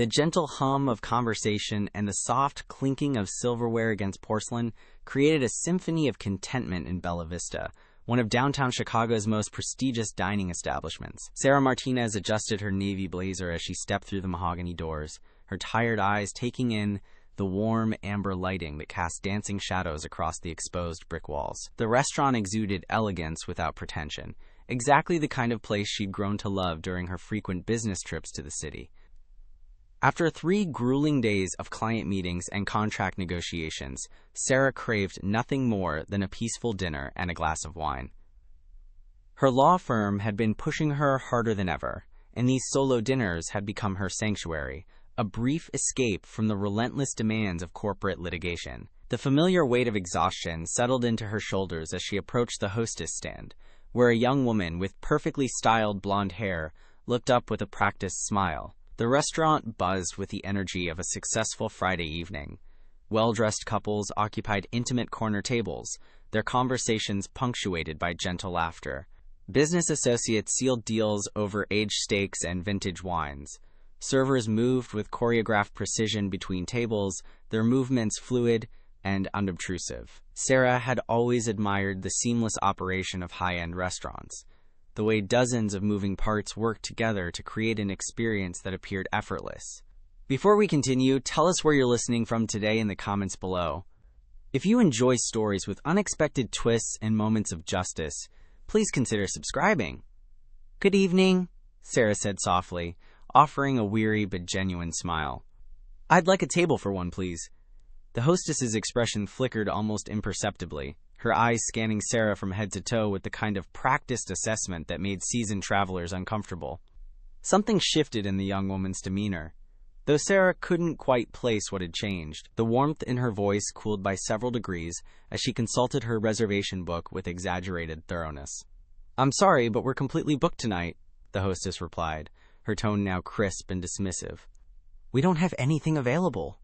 The gentle hum of conversation and the soft clinking of silverware against porcelain created a symphony of contentment in Bella Vista, one of downtown Chicago's most prestigious dining establishments. Sarah Martinez adjusted her navy blazer as she stepped through the mahogany doors, her tired eyes taking in the warm amber lighting that cast dancing shadows across the exposed brick walls. The restaurant exuded elegance without pretension, exactly the kind of place she'd grown to love during her frequent business trips to the city. After 3 grueling days of client meetings and contract negotiations, Sarah craved nothing more than a peaceful dinner and a glass of wine. Her law firm had been pushing her harder than ever, and these solo dinners had become her sanctuary, a brief escape from the relentless demands of corporate litigation. The familiar weight of exhaustion settled into her shoulders as she approached the hostess stand, where a young woman with perfectly styled blonde hair looked up with a practiced smile. The restaurant buzzed with the energy of a successful Friday evening. Well-dressed couples occupied intimate corner tables, their conversations punctuated by gentle laughter. Business associates sealed deals over aged steaks and vintage wines. Servers moved with choreographed precision between tables, their movements fluid and unobtrusive. Sarah had always admired the seamless operation of high-end restaurants, the way dozens of moving parts worked together to create an experience that appeared effortless. Before we continue, tell us where you're listening from today in the comments below. If you enjoy stories with unexpected twists and moments of justice, please consider subscribing. Good evening, Sarah said softly, offering a weary but genuine smile. I'd like a table for one, please. The hostess's expression flickered almost imperceptibly, her eyes scanning Sarah from head to toe with the kind of practiced assessment that made seasoned travelers uncomfortable. Something shifted in the young woman's demeanor, though Sarah couldn't quite place what had changed. The warmth in her voice cooled by several degrees as she consulted her reservation book with exaggerated thoroughness. I'm sorry, but we're completely booked tonight, the hostess replied, her tone now crisp and dismissive. We don't have anything available.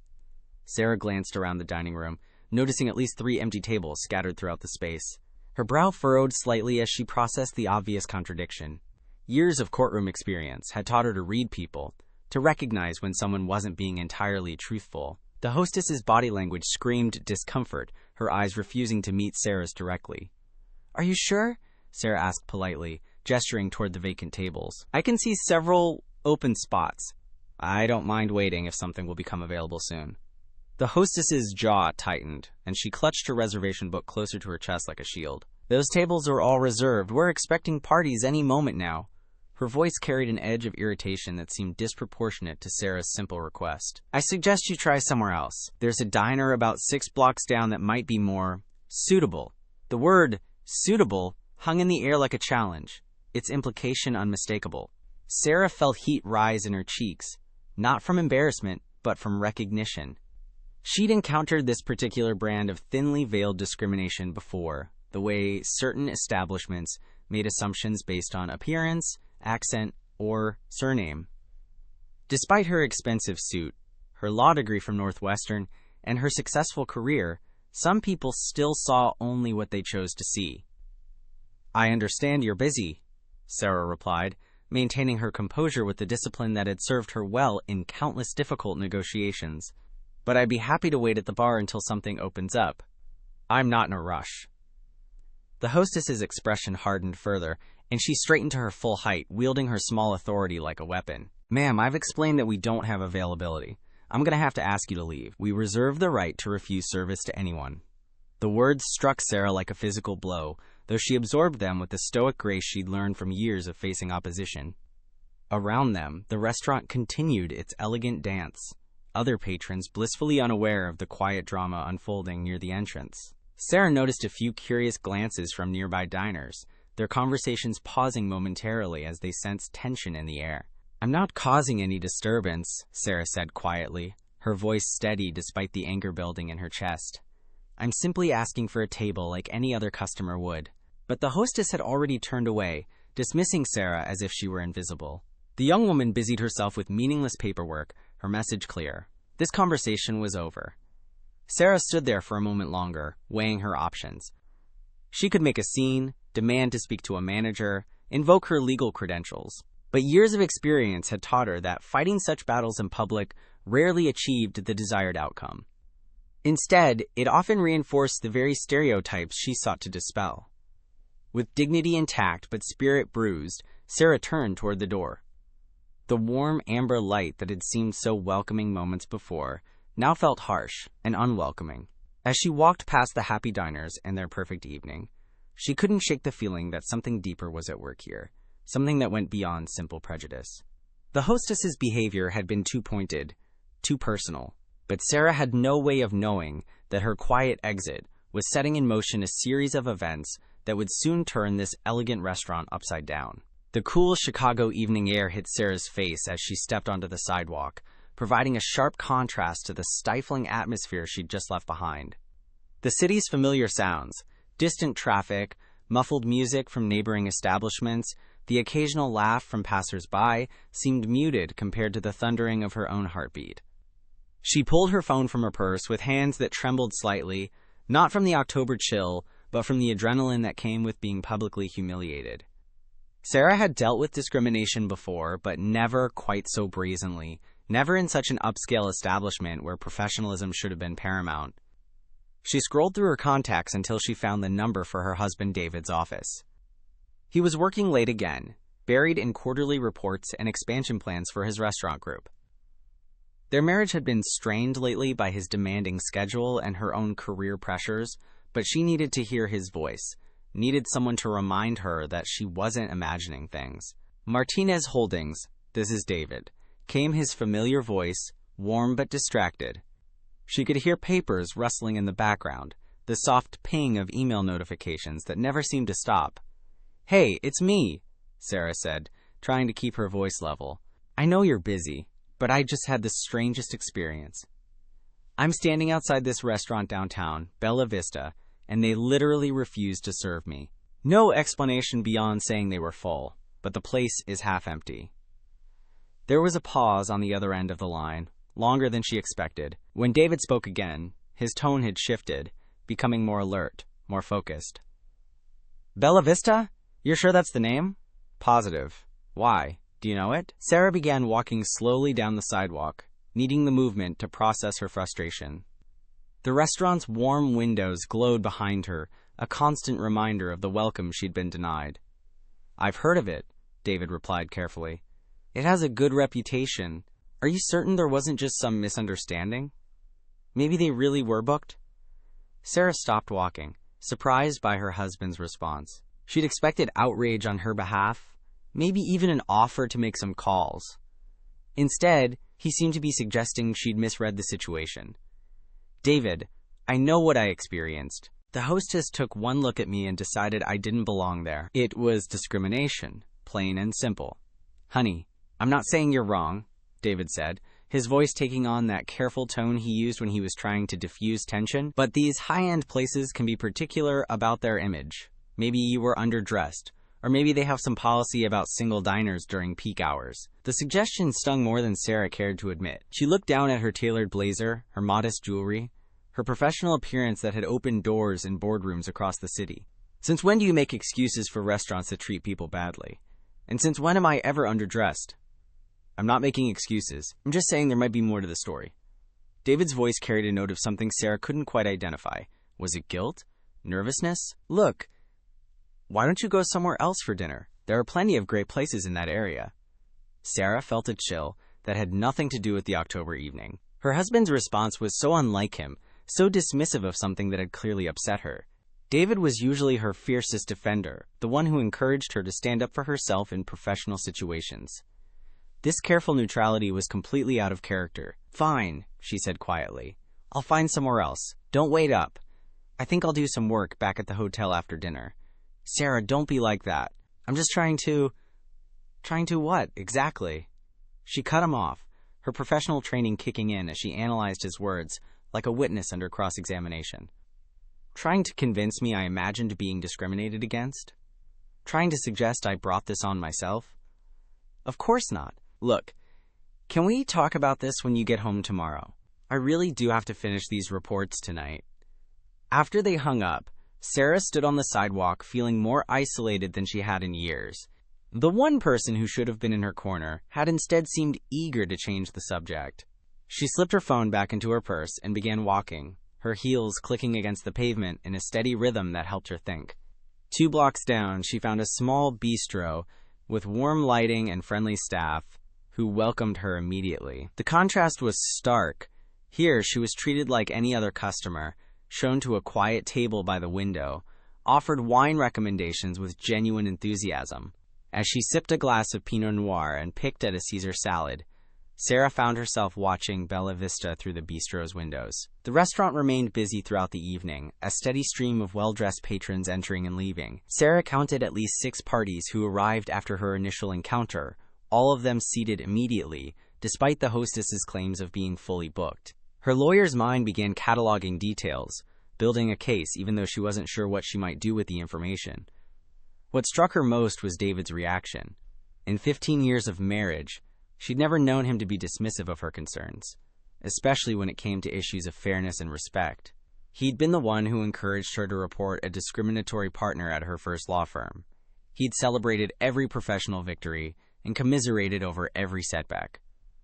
Sarah glanced around the dining room, noticing at least 3 empty tables scattered throughout the space. Her brow furrowed slightly as she processed the obvious contradiction. Years of courtroom experience had taught her to read people, to recognize when someone wasn't being entirely truthful. The hostess's body language screamed discomfort, her eyes refusing to meet Sarah's directly. Are you sure? Sarah asked politely, gesturing toward the vacant tables. I can see several open spots. I don't mind waiting if something will become available soon. The hostess's jaw tightened, and she clutched her reservation book closer to her chest like a shield. Those tables are all reserved. We're expecting parties any moment now. Her voice carried an edge of irritation that seemed disproportionate to Sarah's simple request. I suggest you try somewhere else. There's a diner about 6 blocks down that might be more suitable. The word suitable hung in the air like a challenge, its implication unmistakable. Sarah felt heat rise in her cheeks, not from embarrassment, but from recognition. She'd encountered this particular brand of thinly veiled discrimination before, the way certain establishments made assumptions based on appearance, accent, or surname. Despite her expensive suit, her law degree from Northwestern, and her successful career, some people still saw only what they chose to see. I understand you're busy, Sarah replied, maintaining her composure with the discipline that had served her well in countless difficult negotiations. But I'd be happy to wait at the bar until something opens up. I'm not in a rush. The hostess's expression hardened further, and she straightened to her full height, wielding her small authority like a weapon. Ma'am, I've explained that we don't have availability. I'm going to have to ask you to leave. We reserve the right to refuse service to anyone. The words struck Sarah like a physical blow, though she absorbed them with the stoic grace she'd learned from years of facing opposition. Around them, the restaurant continued its elegant dance, other patrons blissfully unaware of the quiet drama unfolding near the entrance. Sarah noticed a few curious glances from nearby diners, their conversations pausing momentarily as they sensed tension in the air. I'm not causing any disturbance, Sarah said quietly, her voice steady despite the anger building in her chest. I'm simply asking for a table like any other customer would. But the hostess had already turned away, dismissing Sarah as if she were invisible. The young woman busied herself with meaningless paperwork, her message clear. This conversation was over. Sarah stood there for a moment longer, weighing her options. She could make a scene, demand to speak to a manager, invoke her legal credentials. But years of experience had taught her that fighting such battles in public rarely achieved the desired outcome. Instead, it often reinforced the very stereotypes she sought to dispel. With dignity intact but spirit bruised, Sarah turned toward the door. The warm amber light that had seemed so welcoming moments before now felt harsh and unwelcoming. As she walked past the happy diners and their perfect evening, she couldn't shake the feeling that something deeper was at work here, something that went beyond simple prejudice. The hostess's behavior had been too pointed, too personal, but Sarah had no way of knowing that her quiet exit was setting in motion a series of events that would soon turn this elegant restaurant upside down. The cool Chicago evening air hit Sarah's face as she stepped onto the sidewalk, providing a sharp contrast to the stifling atmosphere she'd just left behind. The city's familiar sounds, distant traffic, muffled music from neighboring establishments, the occasional laugh from passers-by, seemed muted compared to the thundering of her own heartbeat. She pulled her phone from her purse with hands that trembled slightly, not from the October chill, but from the adrenaline that came with being publicly humiliated. Sarah had dealt with discrimination before, but never quite so brazenly, never in such an upscale establishment where professionalism should have been paramount. She scrolled through her contacts until she found the number for her husband David's office. He was working late again, buried in quarterly reports and expansion plans for his restaurant group. Their marriage had been strained lately by his demanding schedule and her own career pressures, but she needed to hear his voice, needed someone to remind her that she wasn't imagining things. Martinez Holdings, this is David, came his familiar voice, warm but distracted. She could hear papers rustling in the background, the soft ping of email notifications that never seemed to stop. "Hey, it's me," Sarah said, trying to keep her voice level. "I know you're busy, but I just had the strangest experience. I'm standing outside this restaurant downtown, Bella Vista, and they literally refused to serve me. No explanation beyond saying they were full, but the place is half empty." There was a pause on the other end of the line, longer than she expected. When David spoke again, his tone had shifted, becoming more alert, more focused. "Bella Vista? You're sure that's the name?" "Positive. Why? Do you know it?" Sarah began walking slowly down the sidewalk, needing the movement to process her frustration. The restaurant's warm windows glowed behind her, a constant reminder of the welcome she'd been denied. "I've heard of it," David replied carefully. "It has a good reputation. Are you certain there wasn't just some misunderstanding? Maybe they really were booked?" Sarah stopped walking, surprised by her husband's response. She'd expected outrage on her behalf, maybe even an offer to make some calls. Instead, he seemed to be suggesting she'd misread the situation. "David, I know what I experienced. The hostess took one look at me and decided I didn't belong there. It was discrimination, plain and simple." "Honey, I'm not saying you're wrong," David said, his voice taking on that careful tone he used when he was trying to diffuse tension. "But these high-end places can be particular about their image. Maybe you were underdressed, or maybe they have some policy about single diners during peak hours." The suggestion stung more than Sarah cared to admit. She looked down at her tailored blazer, her modest jewelry, her professional appearance that had opened doors in boardrooms across the city. "Since when do you make excuses for restaurants that treat people badly? And since when am I ever underdressed?" "I'm not making excuses. I'm just saying there might be more to the story." David's voice carried a note of something Sarah couldn't quite identify. Was it guilt? Nervousness? "Look, why don't you go somewhere else for dinner? There are plenty of great places in that area." Sarah felt a chill that had nothing to do with the October evening. Her husband's response was so unlike him, so dismissive of something that had clearly upset her. David was usually her fiercest defender, the one who encouraged her to stand up for herself in professional situations. This careful neutrality was completely out of character. "Fine," she said quietly. "I'll find somewhere else. Don't wait up. I think I'll do some work back at the hotel after dinner." "Sarah, don't be like that. I'm just trying to..." "Trying to what, exactly?" She cut him off, her professional training kicking in as she analyzed his words, like a witness under cross-examination. "Trying to convince me I imagined being discriminated against? Trying to suggest I brought this on myself? Of course not. Look, can we talk about this when you get home tomorrow? I really do have to finish these reports tonight." After they hung up, Sarah stood on the sidewalk feeling more isolated than she had in years. The one person who should have been in her corner had instead seemed eager to change the subject. She slipped her phone back into her purse and began walking, her heels clicking against the pavement in a steady rhythm that helped her think. 2 blocks down, she found a small bistro with warm lighting and friendly staff who welcomed her immediately. The contrast was stark. Here, she was treated like any other customer, shown to a quiet table by the window, offered wine recommendations with genuine enthusiasm. As she sipped a glass of Pinot Noir and picked at a Caesar salad, Sarah found herself watching Bella Vista through the bistro's windows. The restaurant remained busy throughout the evening, a steady stream of well-dressed patrons entering and leaving. Sarah counted at least 6 parties who arrived after her initial encounter, all of them seated immediately, despite the hostess's claims of being fully booked. Her lawyer's mind began cataloging details, building a case even though she wasn't sure what she might do with the information. What struck her most was David's reaction. In 15 years of marriage, she'd never known him to be dismissive of her concerns, especially when it came to issues of fairness and respect. He'd been the one who encouraged her to report a discriminatory partner at her first law firm. He'd celebrated every professional victory and commiserated over every setback.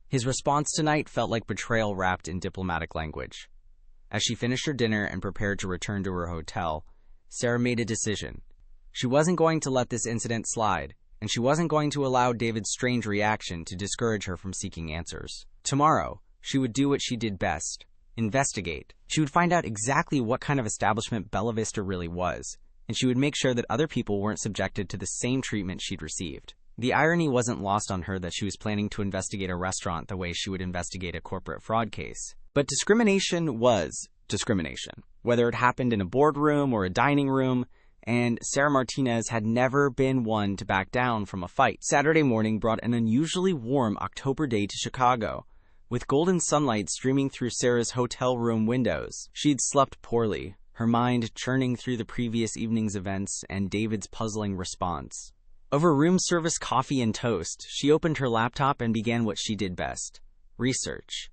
His response tonight felt like betrayal wrapped in diplomatic language. As she finished her dinner and prepared to return to her hotel, Sarah made a decision. She wasn't going to let this incident slide, and she wasn't going to allow David's strange reaction to discourage her from seeking answers. Tomorrow, she would do what she did best: investigate. She would find out exactly what kind of establishment Bella Vista really was, and she would make sure that other people weren't subjected to the same treatment she'd received. The irony wasn't lost on her that she was planning to investigate a restaurant the way she would investigate a corporate fraud case. But discrimination was discrimination, whether it happened in a boardroom or a dining room, and Sarah Martinez had never been one to back down from a fight. Saturday morning brought an unusually warm October day to Chicago, with golden sunlight streaming through Sarah's hotel room windows. She'd slept poorly, her mind churning through the previous evening's events and David's puzzling response. Over room service coffee and toast, she opened her laptop and began what she did best: research.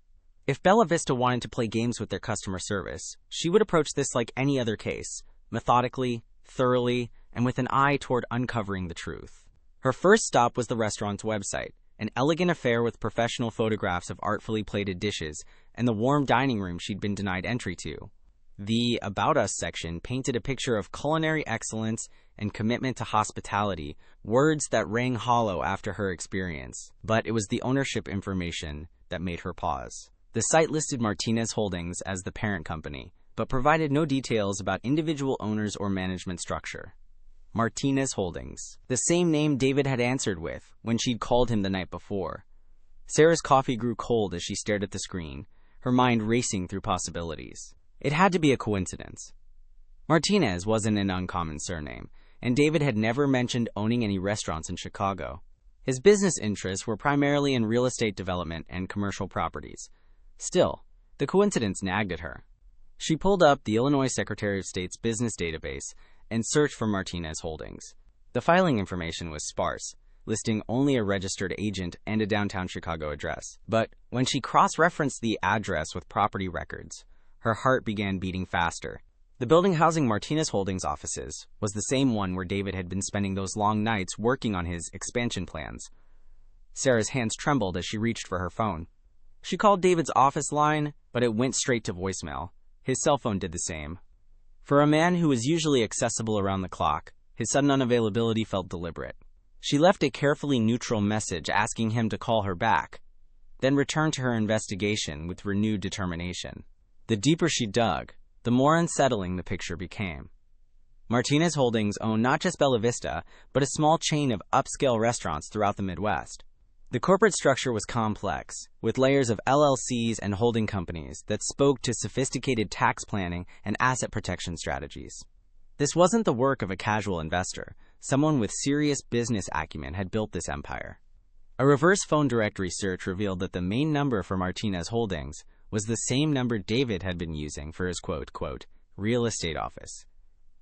If Bella Vista wanted to play games with their customer service, she would approach this like any other case, methodically, thoroughly, and with an eye toward uncovering the truth. Her first stop was the restaurant's website, an elegant affair with professional photographs of artfully plated dishes and the warm dining room she'd been denied entry to. The About Us section painted a picture of culinary excellence and commitment to hospitality, words that rang hollow after her experience. But it was the ownership information that made her pause. The site listed Martinez Holdings as the parent company, but provided no details about individual owners or management structure. Martinez Holdings, the same name David had answered with when she'd called him the night before. Sarah's coffee grew cold as she stared at the screen, her mind racing through possibilities. It had to be a coincidence. Martinez wasn't an uncommon surname, and David had never mentioned owning any restaurants in Chicago. His business interests were primarily in real estate development and commercial properties. Still, the coincidence nagged at her. She pulled up the Illinois Secretary of State's business database and searched for Martinez Holdings. The filing information was sparse, listing only a registered agent and a downtown Chicago address. But when she cross-referenced the address with property records, her heart began beating faster. The building housing Martinez Holdings offices was the same one where David had been spending those long nights working on his expansion plans. Sarah's hands trembled as she reached for her phone. She called David's office line, but it went straight to voicemail. His cell phone did the same. For a man who was usually accessible around the clock, his sudden unavailability felt deliberate. She left a carefully neutral message asking him to call her back, then returned to her investigation with renewed determination. The deeper she dug, the more unsettling the picture became. Martinez Holdings owned not just Bella Vista, but a small chain of upscale restaurants throughout the Midwest. The corporate structure was complex, with layers of LLCs and holding companies that spoke to sophisticated tax planning and asset protection strategies. This wasn't the work of a casual investor. Someone with serious business acumen had built this empire. A reverse phone directory search revealed that the main number for Martinez Holdings was the same number David had been using for his quote, real estate office.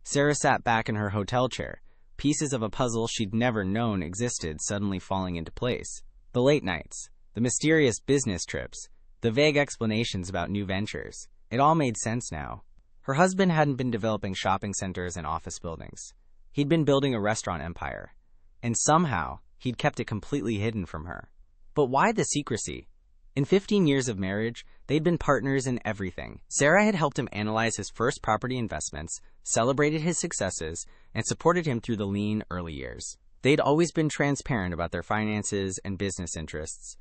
Sarah sat back in her hotel chair, pieces of a puzzle she'd never known existed suddenly falling into place. The late nights, the mysterious business trips, the vague explanations about new ventures. It all made sense now. Her husband hadn't been developing shopping centers and office buildings. He'd been building a restaurant empire. and somehow he'd kept it completely hidden from her. But why the secrecy? In 15 years of marriage, they'd been partners in everything. Sarah had helped him analyze his first property investments, celebrated his successes, and supported him through the lean early years. They'd always been transparent about their finances and business interests.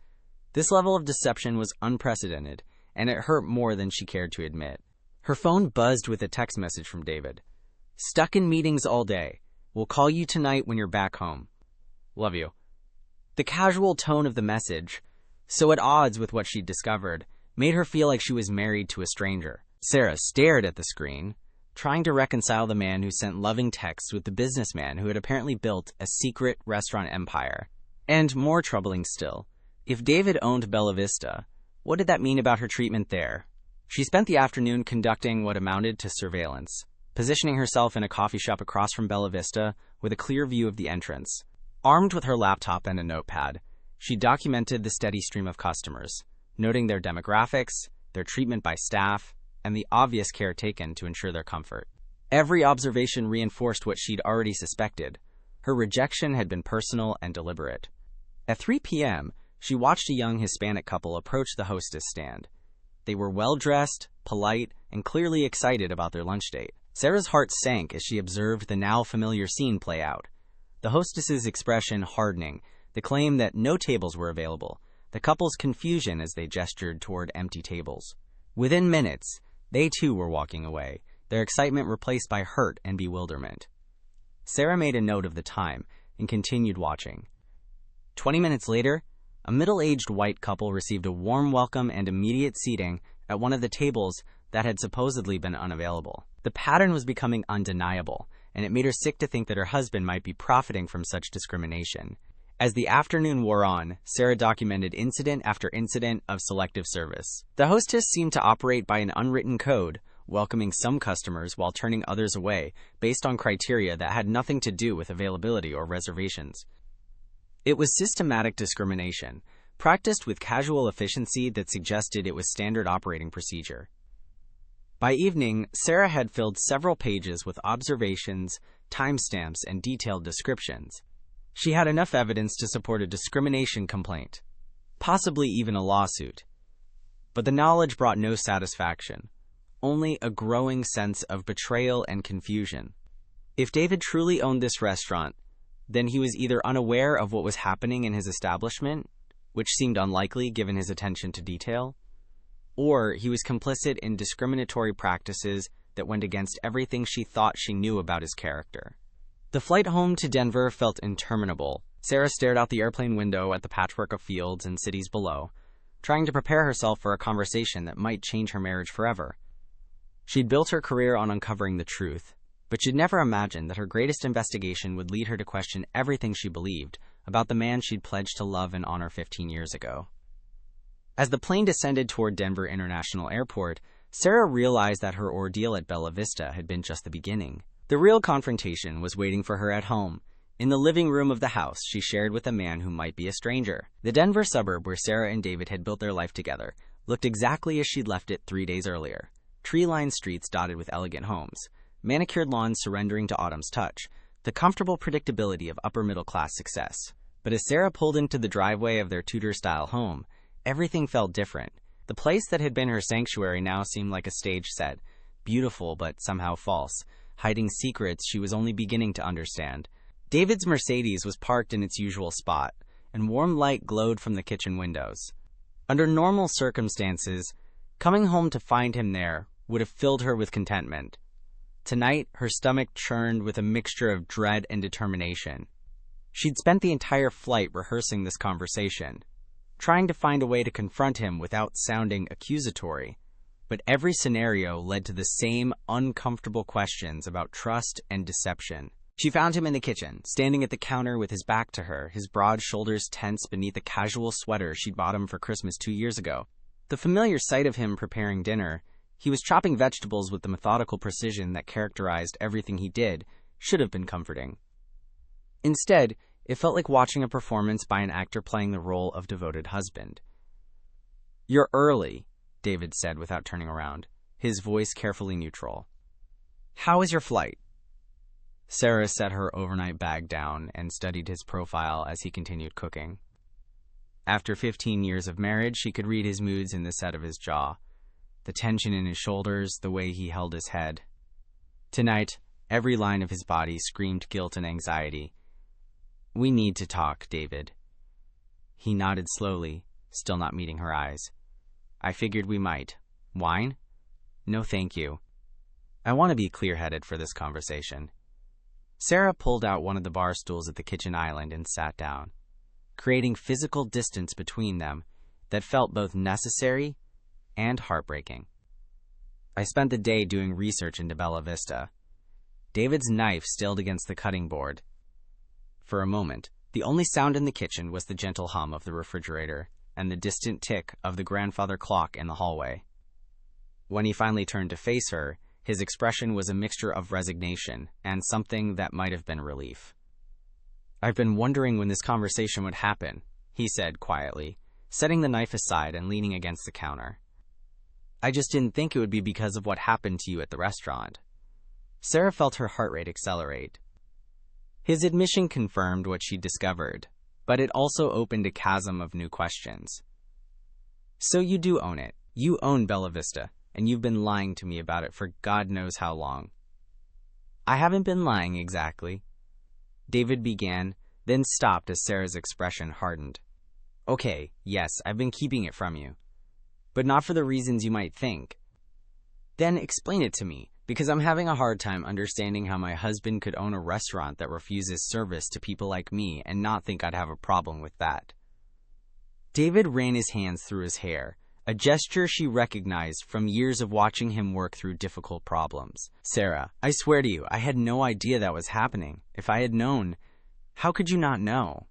This level of deception was unprecedented, and it hurt more than she cared to admit. Her phone buzzed with a text message from David. "Stuck in meetings all day. We'll call you tonight when you're back home. Love you." The casual tone of the message, so at odds with what she'd discovered, made her feel like she was married to a stranger. Sarah stared at the screen, trying to reconcile the man who sent loving texts with the businessman who had apparently built a secret restaurant empire. And more troubling still, if David owned Bella Vista, what did that mean about her treatment there? She spent the afternoon conducting what amounted to surveillance, positioning herself in a coffee shop across from Bella Vista with a clear view of the entrance. Armed with her laptop and a notepad, she documented the steady stream of customers, noting their demographics, their treatment by staff, and the obvious care taken to ensure their comfort. Every observation reinforced what she'd already suspected. Her rejection had been personal and deliberate. At 3 p.m., she watched a young Hispanic couple approach the hostess stand. They were well-dressed, polite, and clearly excited about their lunch date. Sarah's heart sank as she observed the now familiar scene play out. The hostess's expression hardening, the claim that no tables were available, the couple's confusion as they gestured toward empty tables. Within minutes, they too were walking away, their excitement replaced by hurt and bewilderment. Sarah made a note of the time and continued watching. 20 minutes later, a middle-aged white couple received a warm welcome and immediate seating at one of the tables that had supposedly been unavailable. The pattern was becoming undeniable, and it made her sick to think that her husband might be profiting from such discrimination. As the afternoon wore on, Sarah documented incident after incident of selective service. The hostess seemed to operate by an unwritten code, welcoming some customers while turning others away based on criteria that had nothing to do with availability or reservations. It was systematic discrimination, practiced with casual efficiency that suggested it was standard operating procedure. By evening, Sarah had filled several pages with observations, timestamps, and detailed descriptions. She had enough evidence to support a discrimination complaint, possibly even a lawsuit. But the knowledge brought no satisfaction, only a growing sense of betrayal and confusion. If David truly owned this restaurant, then he was either unaware of what was happening in his establishment, which seemed unlikely given his attention to detail, or he was complicit in discriminatory practices that went against everything she thought she knew about his character. The flight home to Denver felt interminable. Sarah stared out the airplane window at the patchwork of fields and cities below, trying to prepare herself for a conversation that might change her marriage forever. She'd built her career on uncovering the truth, but she'd never imagined that her greatest investigation would lead her to question everything she believed about the man she'd pledged to love and honor 15 years ago. As the plane descended toward Denver International Airport, Sarah realized that her ordeal at Bella Vista had been just the beginning. The real confrontation was waiting for her at home, in the living room of the house she shared with a man who might be a stranger. The Denver suburb where Sarah and David had built their life together looked exactly as she'd left it 3 days earlier. Tree-lined streets dotted with elegant homes, manicured lawns surrendering to autumn's touch, the comfortable predictability of upper-middle-class success. But as Sarah pulled into the driveway of their Tudor-style home, everything felt different. The place that had been her sanctuary now seemed like a stage set, beautiful but somehow false, hiding secrets she was only beginning to understand. David's Mercedes was parked in its usual spot, and warm light glowed from the kitchen windows. Under normal circumstances, coming home to find him there would have filled her with contentment. Tonight, her stomach churned with a mixture of dread and determination. She'd spent the entire flight rehearsing this conversation, trying to find a way to confront him without sounding accusatory. But every scenario led to the same uncomfortable questions about trust and deception. She found him in the kitchen, standing at the counter with his back to her, his broad shoulders tense beneath a casual sweater she'd bought him for Christmas 2 years ago. The familiar sight of him preparing dinner, he was chopping vegetables with the methodical precision that characterized everything he did, should have been comforting. Instead, it felt like watching a performance by an actor playing the role of devoted husband. "You're early," David said without turning around, his voice carefully neutral. "How is your flight?" Sarah set her overnight bag down and studied his profile as he continued cooking. After 15 years of marriage, she could read his moods in the set of his jaw, the tension in his shoulders, the way he held his head. Tonight, every line of his body screamed guilt and anxiety. "We need to talk, David." He nodded slowly, still not meeting her eyes. "I figured we might. Wine? No, thank you. I want to be clear-headed for this conversation." Sarah pulled out one of the bar stools at the kitchen island and sat down, creating physical distance between them that felt both necessary and heartbreaking. "I spent the day doing research into Bella Vista." David's knife stilled against the cutting board. For a moment, the only sound in the kitchen was the gentle hum of the refrigerator and the distant tick of the grandfather clock in the hallway. When he finally turned to face her, his expression was a mixture of resignation and something that might have been relief. "I've been wondering when this conversation would happen," he said quietly, setting the knife aside and leaning against the counter. "I just didn't think it would be because of what happened to you at the restaurant." Sarah felt her heart rate accelerate. His admission confirmed what she'd discovered, but it also opened a chasm of new questions. "So you do own it. You own Bella Vista, and you've been lying to me about it for God knows how long." "I haven't been lying exactly," David began, then stopped as Sarah's expression hardened. "Okay, yes, I've been keeping it from you, but not for the reasons you might think." "Then explain it to me, because I'm having a hard time understanding how my husband could own a restaurant that refuses service to people like me and not think I'd have a problem with that." David ran his hands through his hair, a gesture she recognized from years of watching him work through difficult problems. "Sarah, I swear to you, I had no idea that was happening. If I had known, how could you not know?"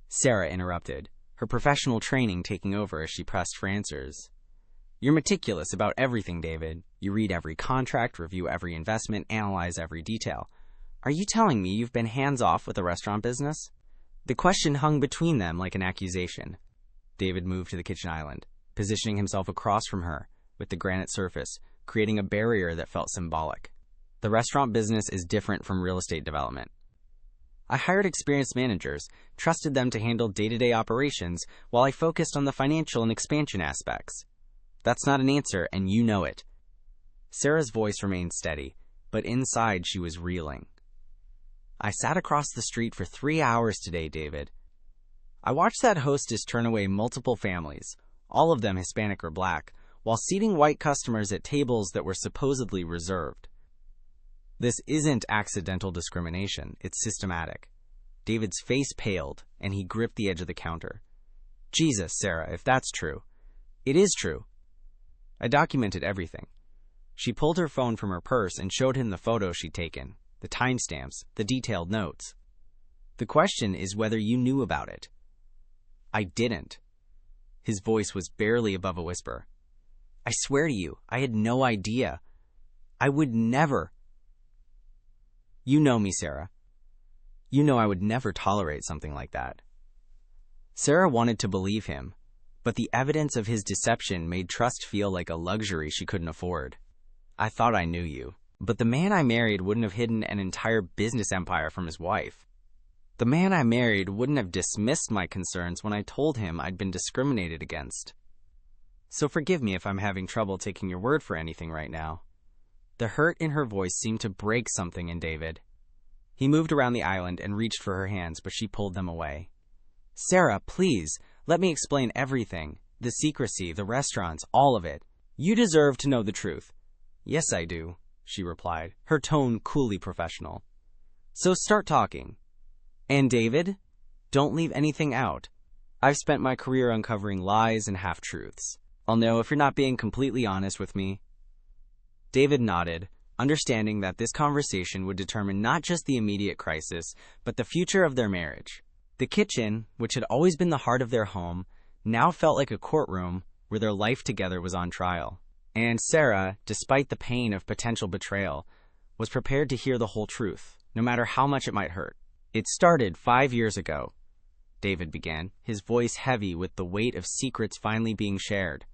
Sarah interrupted, her professional training taking over as she pressed for answers. "You're meticulous about everything, David. You read every contract, review every investment, analyze every detail. Are you telling me you've been hands-off with the restaurant business?" The question hung between them like an accusation. David moved to the kitchen island, positioning himself across from her, with the granite surface, creating a barrier that felt symbolic. "The restaurant business is different from real estate development. I hired experienced managers, trusted them to handle day-to-day operations, while I focused on the financial and expansion aspects. That's not an answer, and you know it." Sarah's voice remained steady, but inside she was reeling. "I sat across the street for 3 hours today, David. I watched that hostess turn away multiple families, all of them Hispanic or Black, while seating white customers at tables that were supposedly reserved. This isn't accidental discrimination, it's systematic." David's face paled, and he gripped the edge of the counter. "Jesus, Sarah, if that's true." "It is true. I documented everything." She pulled her phone from her purse and showed him the photos she'd taken, the timestamps, the detailed notes. "The question is whether you knew about it." "I didn't." His voice was barely above a whisper. "I swear to you, I had no idea. I would never." "You know me, Sarah. You know I would never tolerate something like that." Sarah wanted to believe him, but the evidence of his deception made trust feel like a luxury she couldn't afford. "I thought I knew you, but the man I married wouldn't have hidden an entire business empire from his wife. The man I married wouldn't have dismissed my concerns when I told him I'd been discriminated against. So forgive me if I'm having trouble taking your word for anything right now." The hurt in her voice seemed to break something in David. He moved around the island and reached for her hands, but she pulled them away. "Sarah, please, let me explain everything. The secrecy, the restaurants, all of it. You deserve to know the truth." "Yes, I do," she replied, her tone coolly professional. "So start talking. And David, don't leave anything out. I've spent my career uncovering lies and half-truths. I'll know if you're not being completely honest with me." David nodded, understanding that this conversation would determine not just the immediate crisis, but the future of their marriage. The kitchen, which had always been the heart of their home, now felt like a courtroom where their life together was on trial. And Sarah, despite the pain of potential betrayal, was prepared to hear the whole truth, no matter how much it might hurt. "It started 5 years ago," David began, his voice heavy with the weight of secrets finally being shared.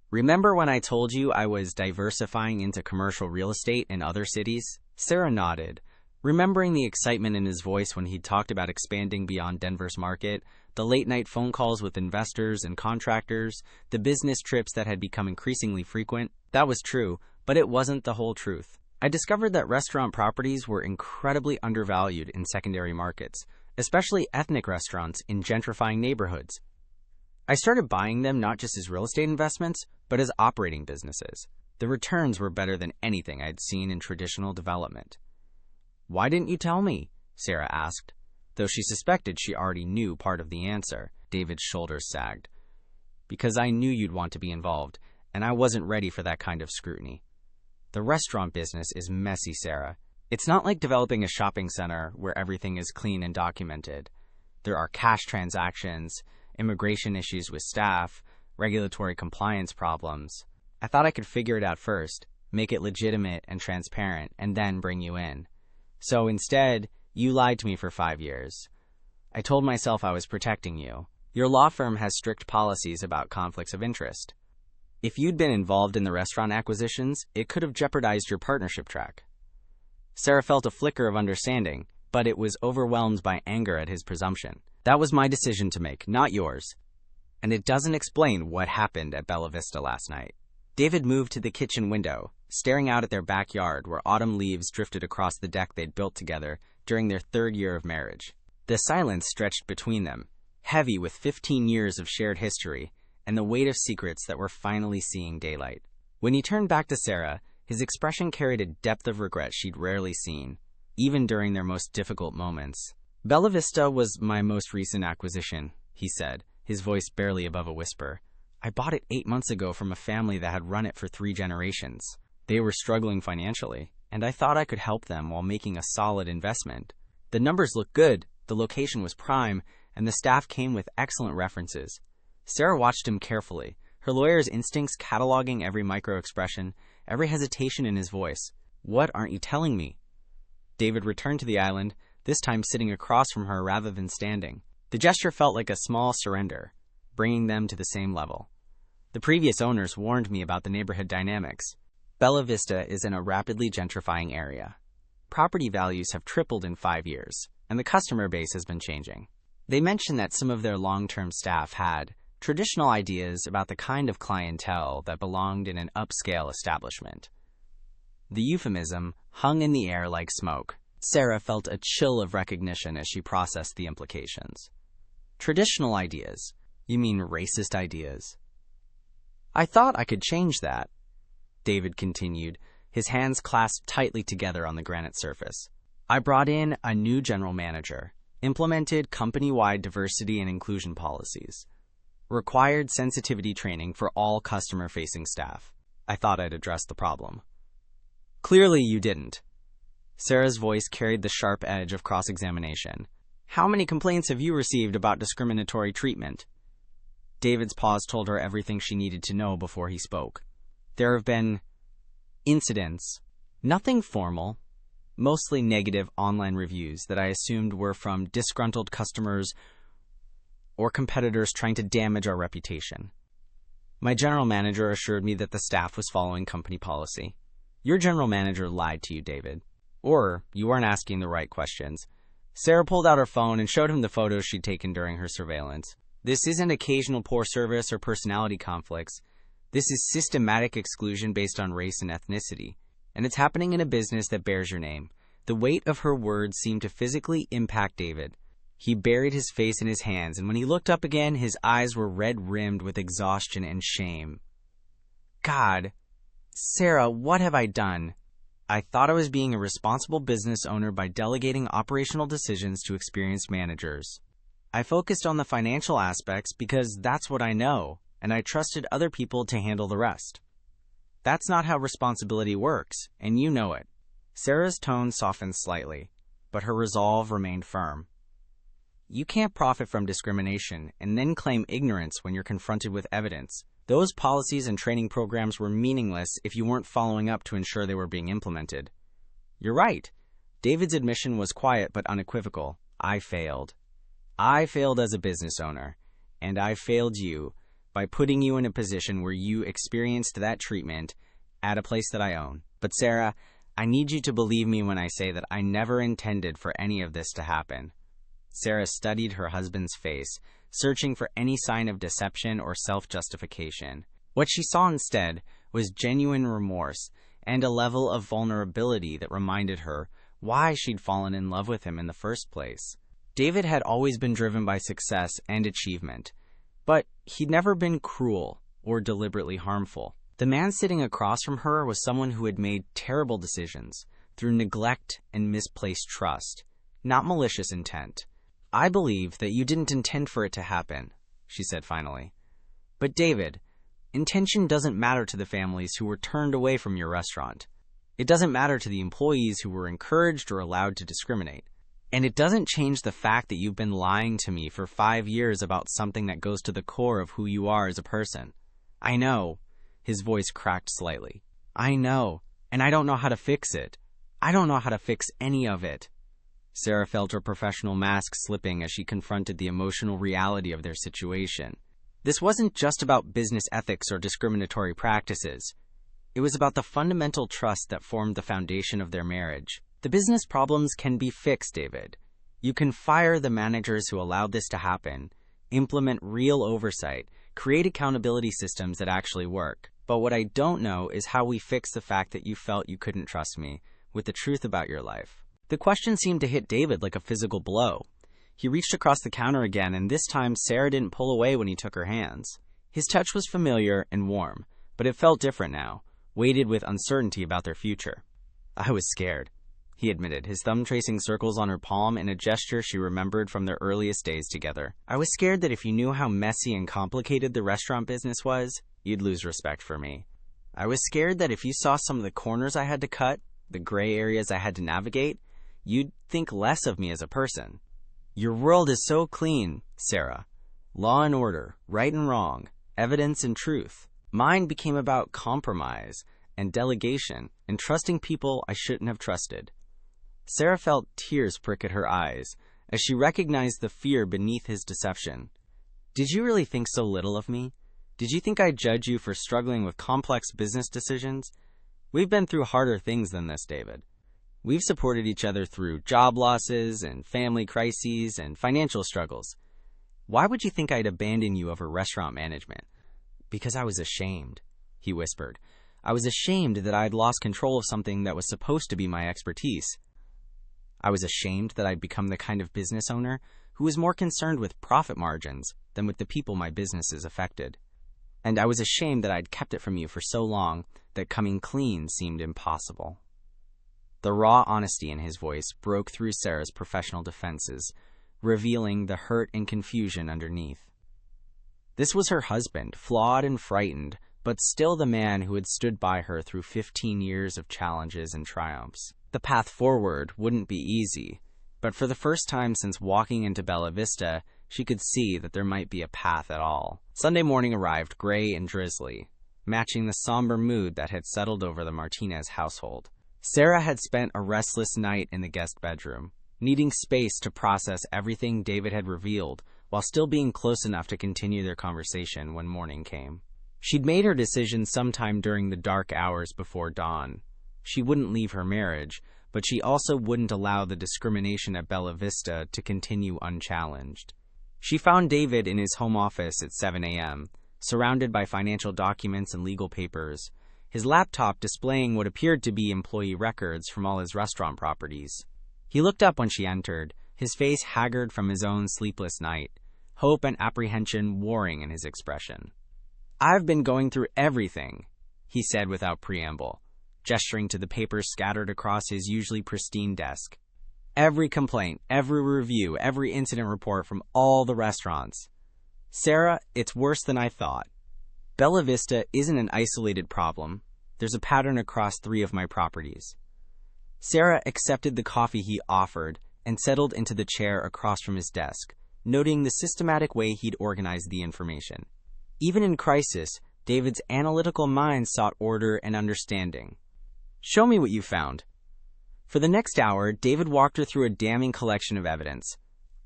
"Remember when I told you I was diversifying into commercial real estate in other cities?" Sarah nodded, Remembering the excitement in his voice when he talked about expanding beyond Denver's market, the late-night phone calls with investors and contractors, the business trips that had become increasingly frequent, that was true, but it wasn't the whole truth. I discovered that restaurant properties were incredibly undervalued in secondary markets, especially ethnic restaurants in gentrifying neighborhoods. I started buying them not just as real estate investments, but as operating businesses. The returns were better than anything I'd seen in traditional development. "Why didn't you tell me?" Sarah asked. Though she suspected she already knew part of the answer, David's shoulders sagged. "Because I knew you'd want to be involved, and I wasn't ready for that kind of scrutiny. The restaurant business is messy, Sarah. It's not like developing a shopping center where everything is clean and documented. There are cash transactions, immigration issues with staff, regulatory compliance problems. I thought I could figure it out first, make it legitimate and transparent, and then bring you in. So instead, you lied to me for 5 years. I told myself I was protecting you. Your law firm has strict policies about conflicts of interest. If you'd been involved in the restaurant acquisitions, it could have jeopardized your partnership track." Sarah felt a flicker of understanding, but it was overwhelmed by anger at his presumption. "That was my decision to make, not yours. And it doesn't explain what happened at Bella Vista last night." David moved to the kitchen window, staring out at their backyard where autumn leaves drifted across the deck they'd built together during their 3rd year of marriage. The silence stretched between them, heavy with 15 years of shared history and the weight of secrets that were finally seeing daylight. When he turned back to Sarah, his expression carried a depth of regret she'd rarely seen, even during their most difficult moments. "Bella Vista was my most recent acquisition," he said, his voice barely above a whisper. "I bought it 8 months ago from a family that had run it for 3 generations. They were struggling financially, and I thought I could help them while making a solid investment. The numbers looked good, the location was prime, and the staff came with excellent references." Sarah watched him carefully, her lawyer's instincts cataloging every micro-expression, every hesitation in his voice. "What aren't you telling me?" David returned to the island, this time sitting across from her rather than standing. The gesture felt like a small surrender, bringing them to the same level. "The previous owners warned me about the neighborhood dynamics. Bella Vista is in a rapidly gentrifying area. Property values have tripled in 5 years, and the customer base has been changing. They mentioned that some of their long-term staff had traditional ideas about the kind of clientele that belonged in an upscale establishment." The euphemism hung in the air like smoke. Sarah felt a chill of recognition as she processed the implications. "Traditional ideas? You mean racist ideas?" "I thought I could change that," David continued, his hands clasped tightly together on the granite surface. "I brought in a new general manager, implemented company-wide diversity and inclusion policies, required sensitivity training for all customer-facing staff. I thought I'd address the problem." "Clearly you didn't." Sarah's voice carried the sharp edge of cross-examination. "How many complaints have you received about discriminatory treatment?" David's pause told her everything she needed to know before he spoke. "There have been incidents, nothing formal, mostly negative online reviews that I assumed were from disgruntled customers or competitors trying to damage our reputation. My general manager assured me that the staff was following company policy." "Your general manager lied to you, David. Or you weren't asking the right questions." Sarah pulled out her phone and showed him the photos she'd taken during her surveillance. "This isn't occasional poor service or personality conflicts. This is systematic exclusion based on race and ethnicity. And it's happening in a business that bears your name." The weight of her words seemed to physically impact David. He buried his face in his hands, and when he looked up again, his eyes were red-rimmed with exhaustion and shame. "God, Sarah, what have I done? I thought I was being a responsible business owner by delegating operational decisions to experienced managers. I focused on the financial aspects because that's what I know, and I trusted other people to handle the rest. That's not how responsibility works, and you know it." Sarah's tone softened slightly, but her resolve remained firm. "You can't profit from discrimination and then claim ignorance when you're confronted with evidence. Those policies and training programs were meaningless if you weren't following up to ensure they were being implemented." "You're right." David's admission was quiet but unequivocal. "I failed. I failed as a business owner, and I failed you by putting you in a position where you experienced that treatment at a place that I own. But Sarah, I need you to believe me when I say that I never intended for any of this to happen." Sarah studied her husband's face, searching for any sign of deception or self-justification. What she saw instead was genuine remorse and a level of vulnerability that reminded her why she'd fallen in love with him in the first place. David had always been driven by success and achievement, but he'd never been cruel or deliberately harmful. The man sitting across from her was someone who had made terrible decisions through neglect and misplaced trust, not malicious intent. "I believe that you didn't intend for it to happen," she said finally. "But David, intention doesn't matter to the families who were turned away from your restaurant. It doesn't matter to the employees who were encouraged or allowed to discriminate. And it doesn't change the fact that you've been lying to me for 5 years about something that goes to the core of who you are as a person. I know." His voice cracked slightly. "I know, and I don't know how to fix it. I don't know how to fix any of it." Sarah felt her professional mask slipping as she confronted the emotional reality of their situation. This wasn't just about business ethics or discriminatory practices. It was about the fundamental trust that formed the foundation of their marriage. "The business problems can be fixed, David. You can fire the managers who allowed this to happen, implement real oversight, create accountability systems that actually work. But what I don't know is how we fix the fact that you felt you couldn't trust me with the truth about your life." The question seemed to hit David like a physical blow. He reached across the counter again, and this time Sarah didn't pull away when he took her hands. His touch was familiar and warm, but it felt different now, weighted with uncertainty about their future. "I was scared," he admitted, his thumb tracing circles on her palm in a gesture she remembered from their earliest days together. "I was scared that if you knew how messy and complicated the restaurant business was, you'd lose respect for me. I was scared that if you saw some of the corners I had to cut, the gray areas I had to navigate, you'd think less of me as a person. Your world is so clean, Sarah. Law and order, right and wrong, evidence and truth. Mine became about compromise and delegation and trusting people I shouldn't have trusted." Sarah felt tears prick at her eyes as she recognized the fear beneath his deception. "Did you really think so little of me? Did you think I'd judge you for struggling with complex business decisions? We've been through harder things than this, David. We've supported each other through job losses and family crises and financial struggles. Why would you think I'd abandon you over restaurant management?" "Because I was ashamed," he whispered. "I was ashamed that I'd lost control of something that was supposed to be my expertise. I was ashamed that I'd become the kind of business owner who was more concerned with profit margins than with the people my businesses affected. And I was ashamed that I'd kept it from you for so long that coming clean seemed impossible." The raw honesty in his voice broke through Sarah's professional defenses, revealing the hurt and confusion underneath. This was her husband, flawed and frightened, but still the man who had stood by her through 15 years of challenges and triumphs. The path forward wouldn't be easy, but for the first time since walking into Bella Vista, she could see that there might be a path at all. Sunday morning arrived gray and drizzly, matching the somber mood that had settled over the Martinez household. Sarah had spent a restless night in the guest bedroom, needing space to process everything David had revealed while still being close enough to continue their conversation when morning came. She'd made her decision sometime during the dark hours before dawn. She wouldn't leave her marriage, but she also wouldn't allow the discrimination at Bella Vista to continue unchallenged. She found David in his home office at 7 a.m., surrounded by financial documents and legal papers, his laptop displaying what appeared to be employee records from all his restaurant properties. He looked up when she entered, his face haggard from his own sleepless night, hope and apprehension warring in his expression. "I've been going through everything," he said without preamble, gesturing to the papers scattered across his usually pristine desk. "Every complaint, every review, every incident report from all the restaurants. Sarah, it's worse than I thought. Bella Vista isn't an isolated problem. There's a pattern across 3 of my properties." Sarah accepted the coffee he offered and settled into the chair across from his desk, noting the systematic way he'd organized the information. Even in crisis, David's analytical mind sought order and understanding. "Show me what you found." For the next hour, David walked her through a damning collection of evidence.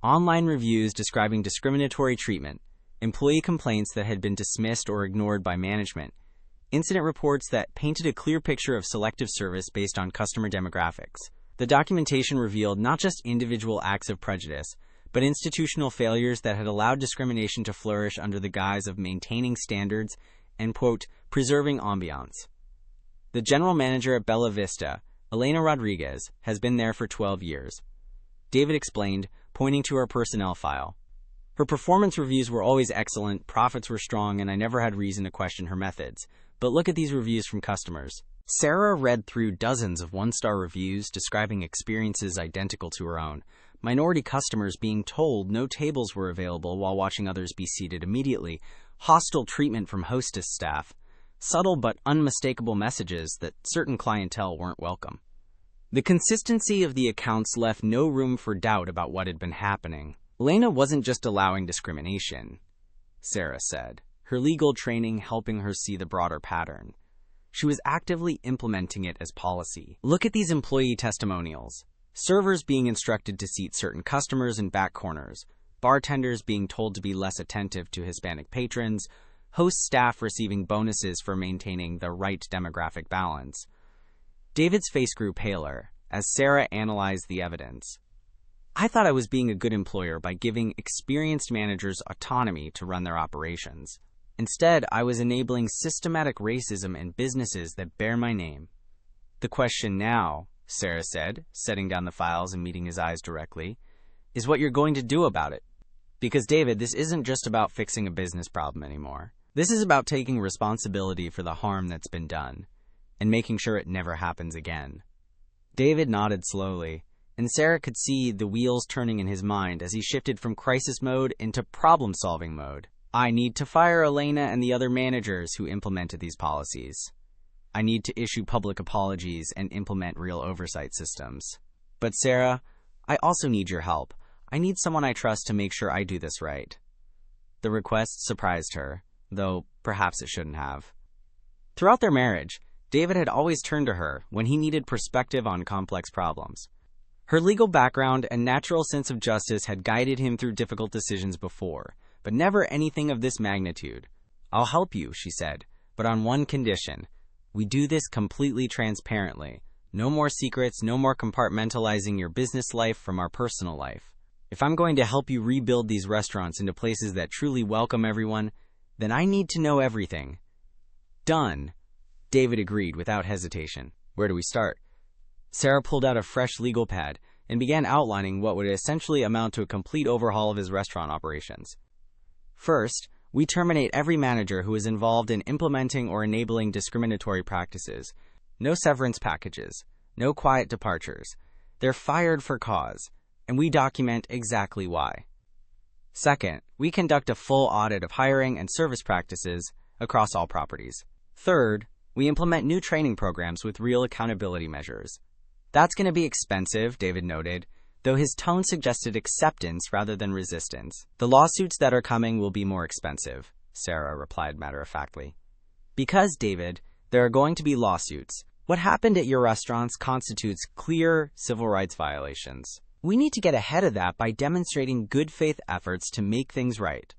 Online reviews describing discriminatory treatment, employee complaints that had been dismissed or ignored by management, incident reports that painted a clear picture of selective service based on customer demographics. The documentation revealed not just individual acts of prejudice, but institutional failures that had allowed discrimination to flourish under the guise of maintaining standards and, quote, preserving ambiance. The general manager at Bella Vista, Elena Rodriguez, has been there for 12 years. David explained, pointing to her personnel file. Her performance reviews were always excellent, profits were strong, and I never had reason to question her methods. But look at these reviews from customers. Sarah read through dozens of one-star reviews describing experiences identical to her own. Minority customers being told no tables were available while watching others be seated immediately. Hostile treatment from hostess staff. Subtle but unmistakable messages that certain clientele weren't welcome. The consistency of the accounts left no room for doubt about what had been happening. Elena wasn't just allowing discrimination, Sarah said, her legal training helping her see the broader pattern. She was actively implementing it as policy. Look at these employee testimonials. Servers being instructed to seat certain customers in back corners, bartenders being told to be less attentive to Hispanic patrons, host staff receiving bonuses for maintaining the right demographic balance. David's face grew paler as Sarah analyzed the evidence. I thought I was being a good employer by giving experienced managers autonomy to run their operations. Instead, I was enabling systematic racism in businesses that bear my name. The question now, Sarah said, setting down the files and meeting his eyes directly, is what you're going to do about it. Because, David, this isn't just about fixing a business problem anymore. This is about taking responsibility for the harm that's been done and making sure it never happens again. David nodded slowly, and Sarah could see the wheels turning in his mind as he shifted from crisis mode into problem-solving mode. I need to fire Elena and the other managers who implemented these policies. I need to issue public apologies and implement real oversight systems. But Sarah, I also need your help. I need someone I trust to make sure I do this right. The request surprised her, though perhaps it shouldn't have. Throughout their marriage, David had always turned to her when he needed perspective on complex problems. Her legal background and natural sense of justice had guided him through difficult decisions before, but never anything of this magnitude. I'll help you, she said, but on one condition. We do this completely transparently. No more secrets, no more compartmentalizing your business life from our personal life. If I'm going to help you rebuild these restaurants into places that truly welcome everyone, then I need to know everything. Done, David agreed without hesitation. Where do we start? Sarah pulled out a fresh legal pad and began outlining what would essentially amount to a complete overhaul of his restaurant operations. First, we terminate every manager who is involved in implementing or enabling discriminatory practices. No severance packages, no quiet departures. They're fired for cause, and we document exactly why. Second, we conduct a full audit of hiring and service practices across all properties. Third, we implement new training programs with real accountability measures. That's going to be expensive, David noted, though his tone suggested acceptance rather than resistance. The lawsuits that are coming will be more expensive, Sarah replied matter-of-factly. Because, David, there are going to be lawsuits. What happened at your restaurants constitutes clear civil rights violations. We need to get ahead of that by demonstrating good faith efforts to make things right.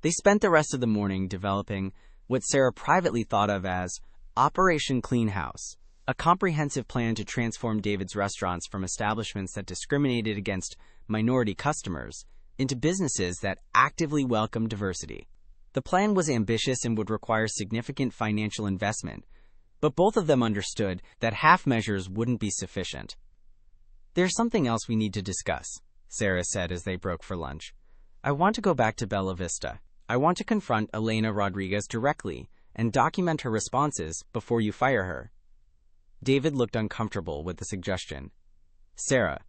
They spent the rest of the morning developing what Sarah privately thought of as Operation Clean House, a comprehensive plan to transform David's restaurants from establishments that discriminated against minority customers into businesses that actively welcomed diversity. The plan was ambitious and would require significant financial investment, but both of them understood that half measures wouldn't be sufficient. There's something else we need to discuss, Sarah said as they broke for lunch. I want to go back to Bella Vista. I want to confront Elena Rodriguez directly and document her responses before you fire her. David looked uncomfortable with the suggestion. Sarah,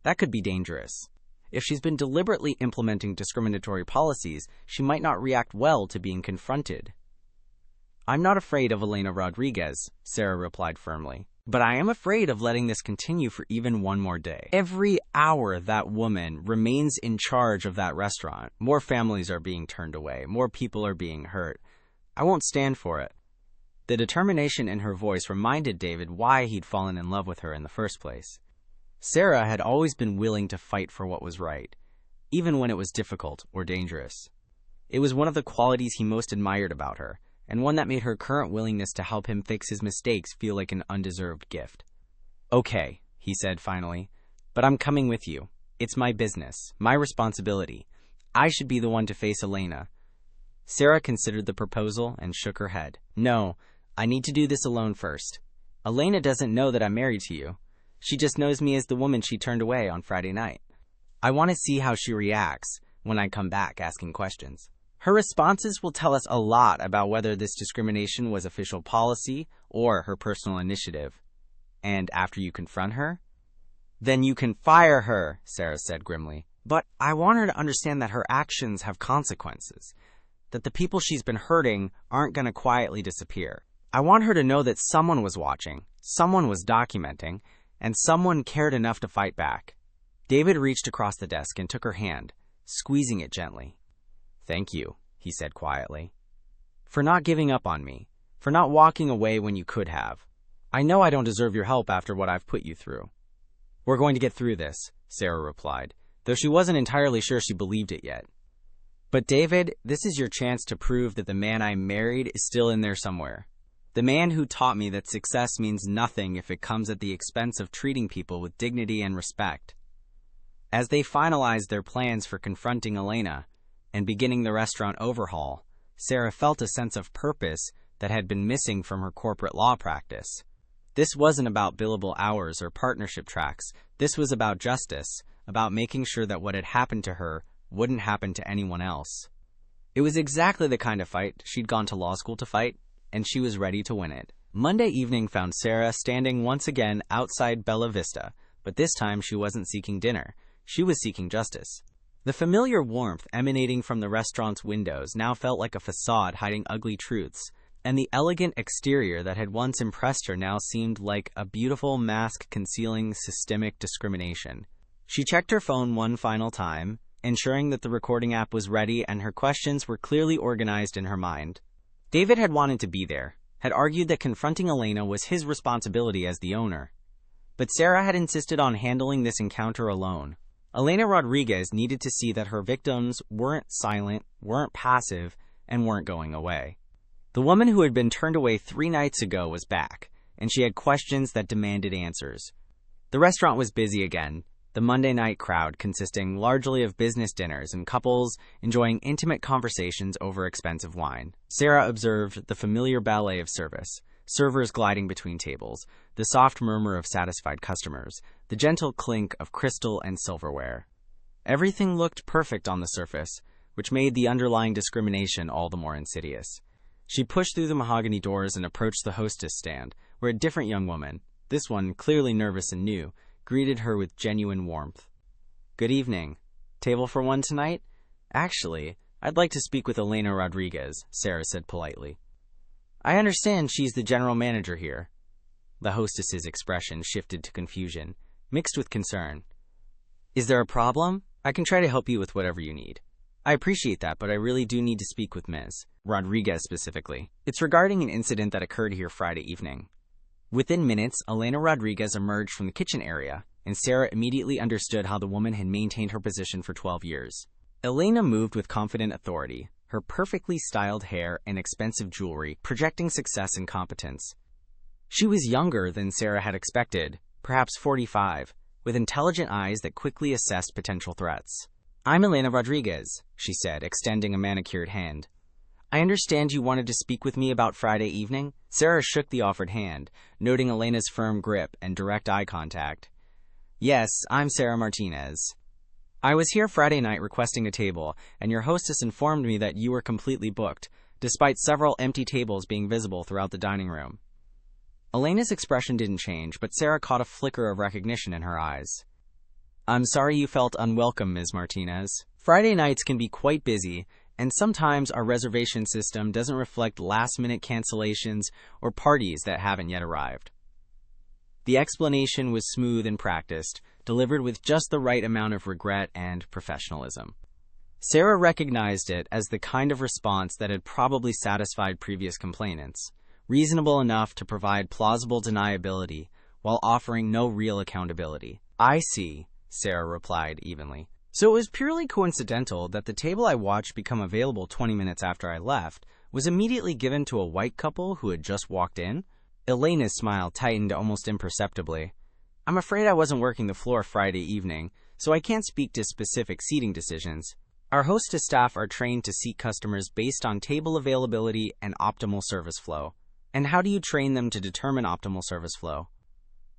that could be dangerous. If she's been deliberately implementing discriminatory policies, she might not react well to being confronted. I'm not afraid of Elena Rodriguez, Sarah replied firmly. But I am afraid of letting this continue for even one more day. Every hour that woman remains in charge of that restaurant, more families are being turned away, more people are being hurt. I won't stand for it. The determination in her voice reminded David why he'd fallen in love with her in the first place. Sarah had always been willing to fight for what was right, even when it was difficult or dangerous. It was one of the qualities he most admired about her, and one that made her current willingness to help him fix his mistakes feel like an undeserved gift. "Okay," he said finally, "but I'm coming with you. It's my business, my responsibility. I should be the one to face Elena." Sarah considered the proposal and shook her head. "No, I need to do this alone first. Elena doesn't know that I'm married to you. She just knows me as the woman she turned away on Friday night. I want to see how she reacts when I come back asking questions. Her responses will tell us a lot about whether this discrimination was official policy or her personal initiative. And after you confront her, then you can fire her," Sarah said grimly. "But I want her to understand that her actions have consequences, that the people she's been hurting aren't going to quietly disappear. I want her to know that someone was watching, someone was documenting, and someone cared enough to fight back." David reached across the desk and took her hand, squeezing it gently. "Thank you," he said quietly, "for not giving up on me, for not walking away when you could have. I know I don't deserve your help after what I've put you through." "We're going to get through this," Sarah replied, though she wasn't entirely sure she believed it yet. "But David, this is your chance to prove that the man I married is still in there somewhere. The man who taught me that success means nothing if it comes at the expense of treating people with dignity and respect." As they finalized their plans for confronting Elena and beginning the restaurant overhaul, Sarah felt a sense of purpose that had been missing from her corporate law practice. This wasn't about billable hours or partnership tracks. This was about justice, about making sure that what had happened to her wouldn't happen to anyone else. It was exactly the kind of fight she'd gone to law school to fight, and she was ready to win it. Monday evening found Sarah standing once again outside Bella Vista, but this time she wasn't seeking dinner. She was seeking justice. The familiar warmth emanating from the restaurant's windows now felt like a facade hiding ugly truths, and the elegant exterior that had once impressed her now seemed like a beautiful mask concealing systemic discrimination. She checked her phone one final time, ensuring that the recording app was ready and her questions were clearly organized in her mind. David had wanted to be there, had argued that confronting Elena was his responsibility as the owner. But Sarah had insisted on handling this encounter alone. Elena Rodriguez needed to see that her victims weren't silent, weren't passive, and weren't going away. The woman who had been turned away 3 nights ago was back, and she had questions that demanded answers. The restaurant was busy again, the Monday night crowd consisting largely of business dinners and couples enjoying intimate conversations over expensive wine. Sarah observed the familiar ballet of service, servers gliding between tables, the soft murmur of satisfied customers, the gentle clink of crystal and silverware. Everything looked perfect on the surface, which made the underlying discrimination all the more insidious. She pushed through the mahogany doors and approached the hostess stand, where a different young woman, this one clearly nervous and new, greeted her with genuine warmth. "Good evening. Table for one tonight? Actually, I'd like to speak with Elena Rodriguez," Sarah said politely. "I understand she's the general manager here." The hostess's expression shifted to confusion, mixed with concern. "Is there a problem? I can try to help you with whatever you need." "I appreciate that, but I really do need to speak with Ms. Rodriguez specifically. It's regarding an incident that occurred here Friday evening." Within minutes, Elena Rodriguez emerged from the kitchen area, and Sarah immediately understood how the woman had maintained her position for 12 years. Elena moved with confident authority, her perfectly styled hair and expensive jewelry projecting success and competence. She was younger than Sarah had expected, perhaps 45, with intelligent eyes that quickly assessed potential threats. "I'm Elena Rodriguez," she said, extending a manicured hand. "I understand you wanted to speak with me about Friday evening?" Sarah shook the offered hand, noting Elena's firm grip and direct eye contact. "Yes, I'm Sarah Martinez. I was here Friday night requesting a table, and your hostess informed me that you were completely booked, despite several empty tables being visible throughout the dining room." Elena's expression didn't change, but Sarah caught a flicker of recognition in her eyes. "I'm sorry you felt unwelcome, Ms. Martinez. Friday nights can be quite busy, and sometimes our reservation system doesn't reflect last-minute cancellations or parties that haven't yet arrived." The explanation was smooth and practiced, delivered with just the right amount of regret and professionalism. Sarah recognized it as the kind of response that had probably satisfied previous complainants, reasonable enough to provide plausible deniability while offering no real accountability. "I see," Sarah replied evenly. "So it was purely coincidental that the table I watched become available 20 minutes after I left was immediately given to a white couple who had just walked in. Elena's smile tightened almost imperceptibly. I'm afraid I wasn't working the floor Friday evening, so I can't speak to specific seating decisions. Our hostess staff are trained to seat customers based on table availability and optimal service flow. And how do you train them to determine optimal service flow?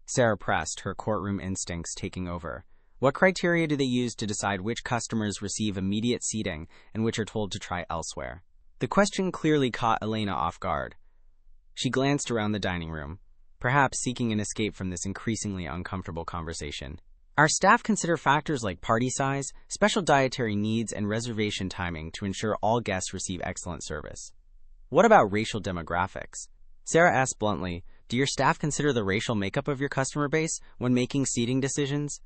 Sarah pressed, her courtroom instincts taking over. What criteria do they use to decide which customers receive immediate seating and which are told to try elsewhere? The question clearly caught Elena off guard. She glanced around the dining room, perhaps seeking an escape from this increasingly uncomfortable conversation. Our staff consider factors like party size, special dietary needs, and reservation timing to ensure all guests receive excellent service. What about racial demographics? Sarah asked bluntly, do your staff consider the racial makeup of your customer base when making seating decisions?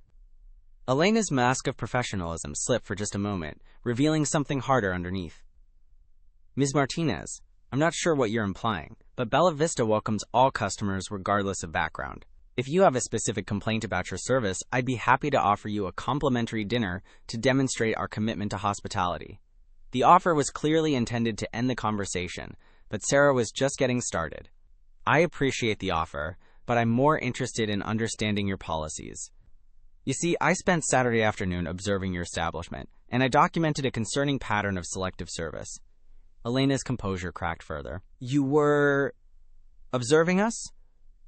Elena's mask of professionalism slipped for just a moment, revealing something harder underneath. Ms. Martinez, I'm not sure what you're implying, but Bella Vista welcomes all customers regardless of background. If you have a specific complaint about your service, I'd be happy to offer you a complimentary dinner to demonstrate our commitment to hospitality. The offer was clearly intended to end the conversation, but Sarah was just getting started. I appreciate the offer, but I'm more interested in understanding your policies. You see, I spent Saturday afternoon observing your establishment, and I documented a concerning pattern of selective service. Elena's composure cracked further. You were observing us?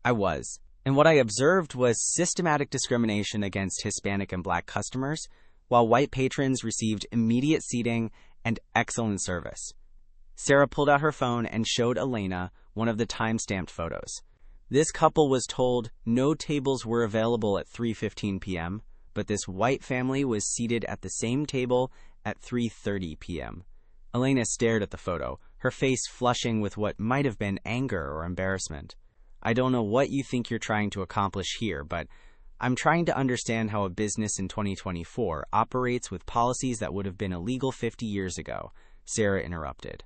I was. And what I observed was systematic discrimination against Hispanic and Black customers, while white patrons received immediate seating and excellent service. Sarah pulled out her phone and showed Elena one of the time-stamped photos. This couple was told no tables were available at 3:15 p.m., but this white family was seated at the same table at 3:30 p.m. Elena stared at the photo, her face flushing with what might have been anger or embarrassment. I don't know what you think you're trying to accomplish here, but I'm trying to understand how a business in 2024 operates with policies that would have been illegal 50 years ago, Sarah interrupted.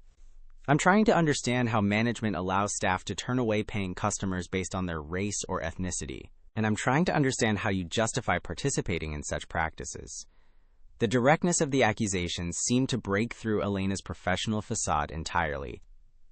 I'm trying to understand how management allows staff to turn away paying customers based on their race or ethnicity, and I'm trying to understand how you justify participating in such practices. The directness of the accusations seemed to break through Elena's professional facade entirely.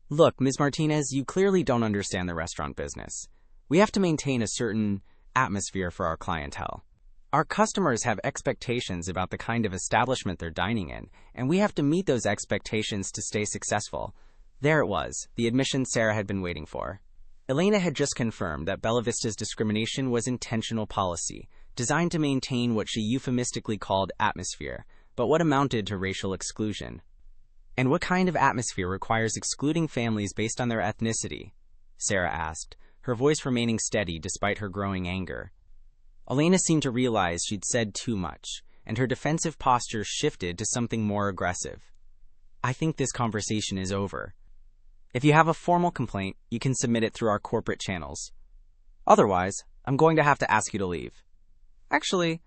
Look, Ms. Martinez, you clearly don't understand the restaurant business. We have to maintain a certain atmosphere for our clientele. Our customers have expectations about the kind of establishment they're dining in, and we have to meet those expectations to stay successful. There it was, the admission Sarah had been waiting for. Elena had just confirmed that Bella Vista's discrimination was intentional policy, designed to maintain what she euphemistically called atmosphere, but what amounted to racial exclusion. And what kind of atmosphere requires excluding families based on their ethnicity? Sarah asked, her voice remaining steady despite her growing anger. Elena seemed to realize she'd said too much, and her defensive posture shifted to something more aggressive. I think this conversation is over. If you have a formal complaint, you can submit it through our corporate channels. Otherwise, I'm going to have to ask you to leave. Actually,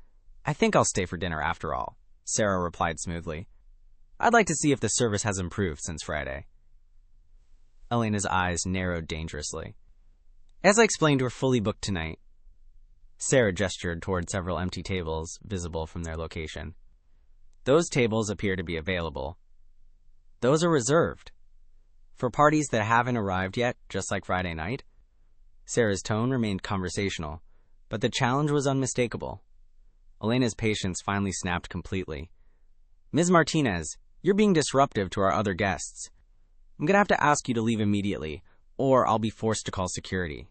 I think I'll stay for dinner after all, Sarah replied smoothly. I'd like to see if the service has improved since Friday. Elena's eyes narrowed dangerously. As I explained, we're fully booked tonight. Sarah gestured toward several empty tables visible from their location. Those tables appear to be available. Those are reserved. For parties that haven't arrived yet, just like Friday night. Sarah's tone remained conversational, but the challenge was unmistakable. Elena's patience finally snapped completely. Ms. Martinez, you're being disruptive to our other guests. I'm going to have to ask you to leave immediately, or I'll be forced to call security.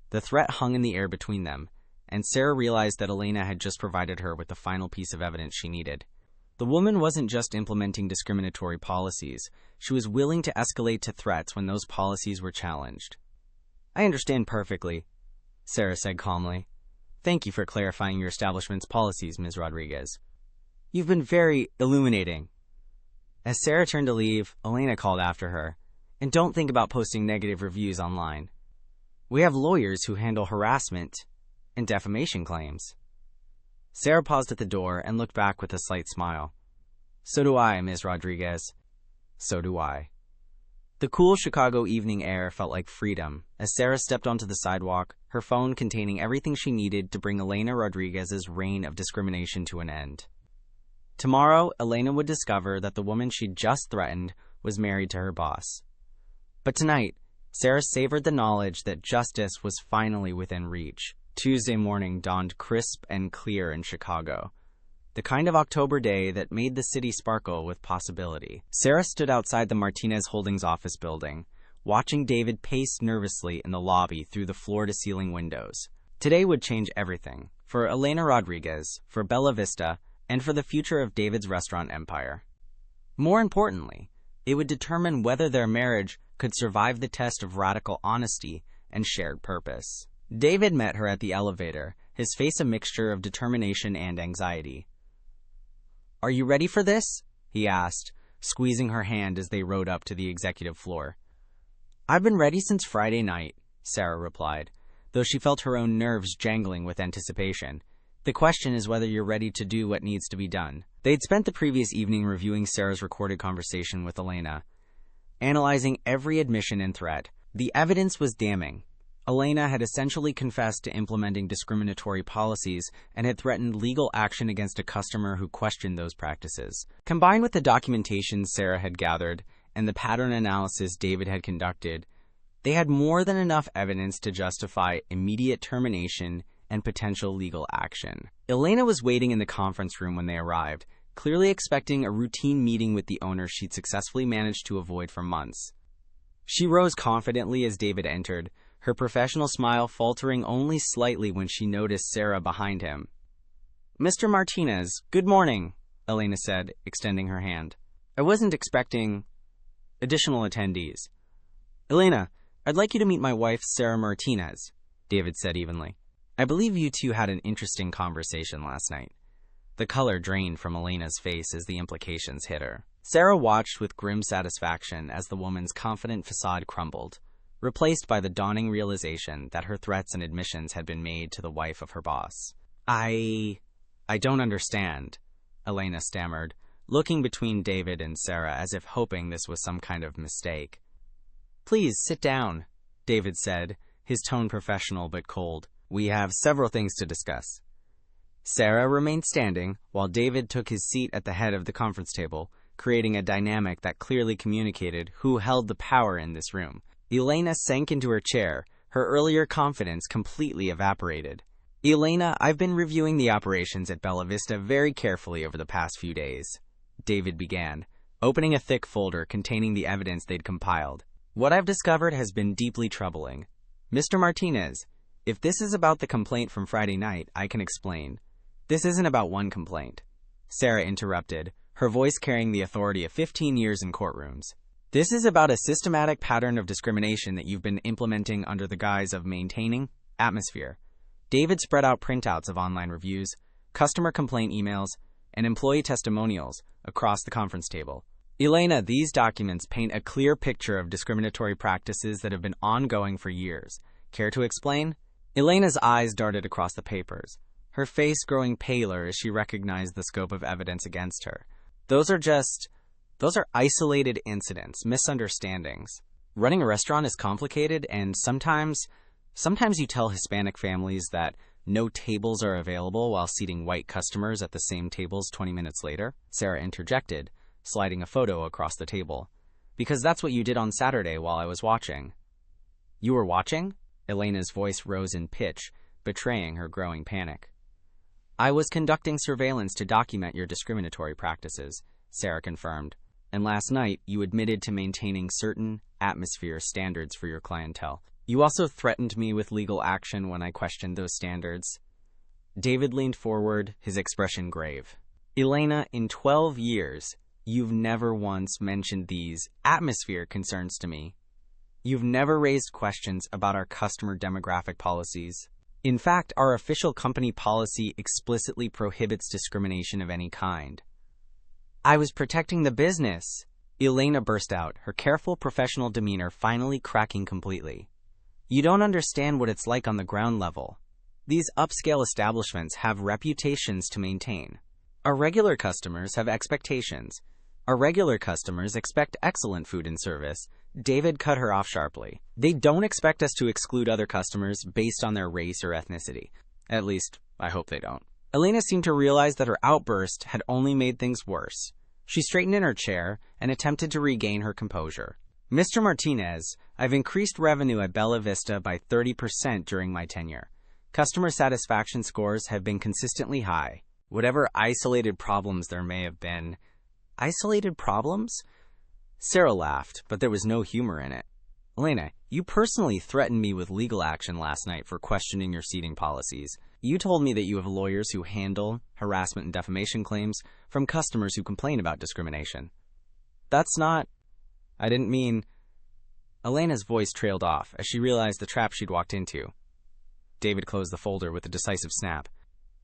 The threat hung in the air between them, and Sarah realized that Elena had just provided her with the final piece of evidence she needed. The woman wasn't just implementing discriminatory policies, she was willing to escalate to threats when those policies were challenged. I understand perfectly, Sarah said calmly. Thank you for clarifying your establishment's policies, Ms. Rodriguez. You've been very illuminating. As Sarah turned to leave, Elena called after her. And don't think about posting negative reviews online. We have lawyers who handle harassment and defamation claims. Sarah paused at the door and looked back with a slight smile. So do I, Ms. Rodriguez. So do I. The cool Chicago evening air felt like freedom as Sarah stepped onto the sidewalk, her phone containing everything she needed to bring Elena Rodriguez's reign of discrimination to an end. Tomorrow, Elena would discover that the woman she'd just threatened was married to her boss. But tonight, Sarah savored the knowledge that justice was finally within reach. Tuesday morning dawned crisp and clear in Chicago, the kind of October day that made the city sparkle with possibility. Sarah stood outside the Martinez Holdings office building, watching David pace nervously in the lobby through the floor-to-ceiling windows. Today would change everything, for Elena Rodriguez, for Bella Vista, and for the future of David's restaurant empire. More importantly, it would determine whether their marriage could survive the test of radical honesty and shared purpose. David met her at the elevator, his face a mixture of determination and anxiety. "Are you ready for this?" he asked, squeezing her hand as they rode up to the executive floor. "I've been ready since Friday night," Sarah replied, though she felt her own nerves jangling with anticipation. "The question is whether you're ready to do what needs to be done." They'd spent the previous evening reviewing Sarah's recorded conversation with Elena, analyzing every admission and threat. The evidence was damning. Elena had essentially confessed to implementing discriminatory policies and had threatened legal action against a customer who questioned those practices. Combined with the documentation Sarah had gathered and the pattern analysis David had conducted, they had more than enough evidence to justify immediate termination and potential legal action. Elena was waiting in the conference room when they arrived, clearly expecting a routine meeting with the owner she'd successfully managed to avoid for months. She rose confidently as David entered, her professional smile faltering only slightly when she noticed Sarah behind him. "Mr. Martinez, good morning," Elena said, extending her hand. "I wasn't expecting additional attendees." "Elena, I'd like you to meet my wife, Sarah Martinez," David said evenly. "I believe you two had an interesting conversation last night." The color drained from Elena's face as the implications hit her. Sarah watched with grim satisfaction as the woman's confident facade crumbled, replaced by the dawning realization that her threats and admissions had been made to the wife of her boss. I don't understand," Elena stammered, looking between David and Sarah as if hoping this was some kind of mistake. "Please sit down," David said, his tone professional but cold. "We have several things to discuss." Sarah remained standing, while David took his seat at the head of the conference table, creating a dynamic that clearly communicated who held the power in this room. Elena sank into her chair, her earlier confidence completely evaporated. "Elena, I've been reviewing the operations at Bella Vista very carefully over the past few days," David began, opening a thick folder containing the evidence they'd compiled. "What I've discovered has been deeply troubling. Mr. Martinez, if this is about the complaint from Friday night, I can explain. This isn't about one complaint," Sarah interrupted, her voice carrying the authority of 15 years in courtrooms. "This is about a systematic pattern of discrimination that you've been implementing under the guise of maintaining atmosphere." David spread out printouts of online reviews, customer complaint emails, and employee testimonials across the conference table. "Elena, these documents paint a clear picture of discriminatory practices that have been ongoing for years. Care to explain?" Elena's eyes darted across the papers, her face growing paler as she recognized the scope of evidence against her. Those are isolated incidents, misunderstandings. Running a restaurant is complicated, and sometimes you tell Hispanic families that no tables are available while seating white customers at the same tables 20 minutes later, Sarah interjected, sliding a photo across the table. "Because that's what you did on Saturday while I was watching." "You were watching?" Elena's voice rose in pitch, betraying her growing panic. "I was conducting surveillance to document your discriminatory practices," Sarah confirmed. "And last night, you admitted to maintaining certain atmosphere standards for your clientele. You also threatened me with legal action when I questioned those standards." David leaned forward, his expression grave. "Elena, in 12 years, you've never once mentioned these atmosphere concerns to me. You've never raised questions about our customer demographic policies. In fact, our official company policy explicitly prohibits discrimination of any kind." "I was protecting the business," Elena burst out, her careful professional demeanor finally cracking completely. "You don't understand what it's like on the ground level. These upscale establishments have reputations to maintain. Our regular customers have expectations. Our regular customers expect excellent food and service." David cut her off sharply. "They don't expect us to exclude other customers based on their race or ethnicity. At least, I hope they don't." Elena seemed to realize that her outburst had only made things worse. She straightened in her chair and attempted to regain her composure. Mr. Martinez, I've increased revenue at Bella Vista by 30% during my tenure. Customer satisfaction scores have been consistently high. Whatever isolated problems there may have been. Isolated problems? Sarah laughed, but there was no humor in it. Elena, you personally threatened me with legal action last night for questioning your seating policies. You told me that you have lawyers who handle harassment and defamation claims from customers who complain about discrimination. That's not... I didn't mean... Elena's voice trailed off as she realized the trap she'd walked into. David closed the folder with a decisive snap.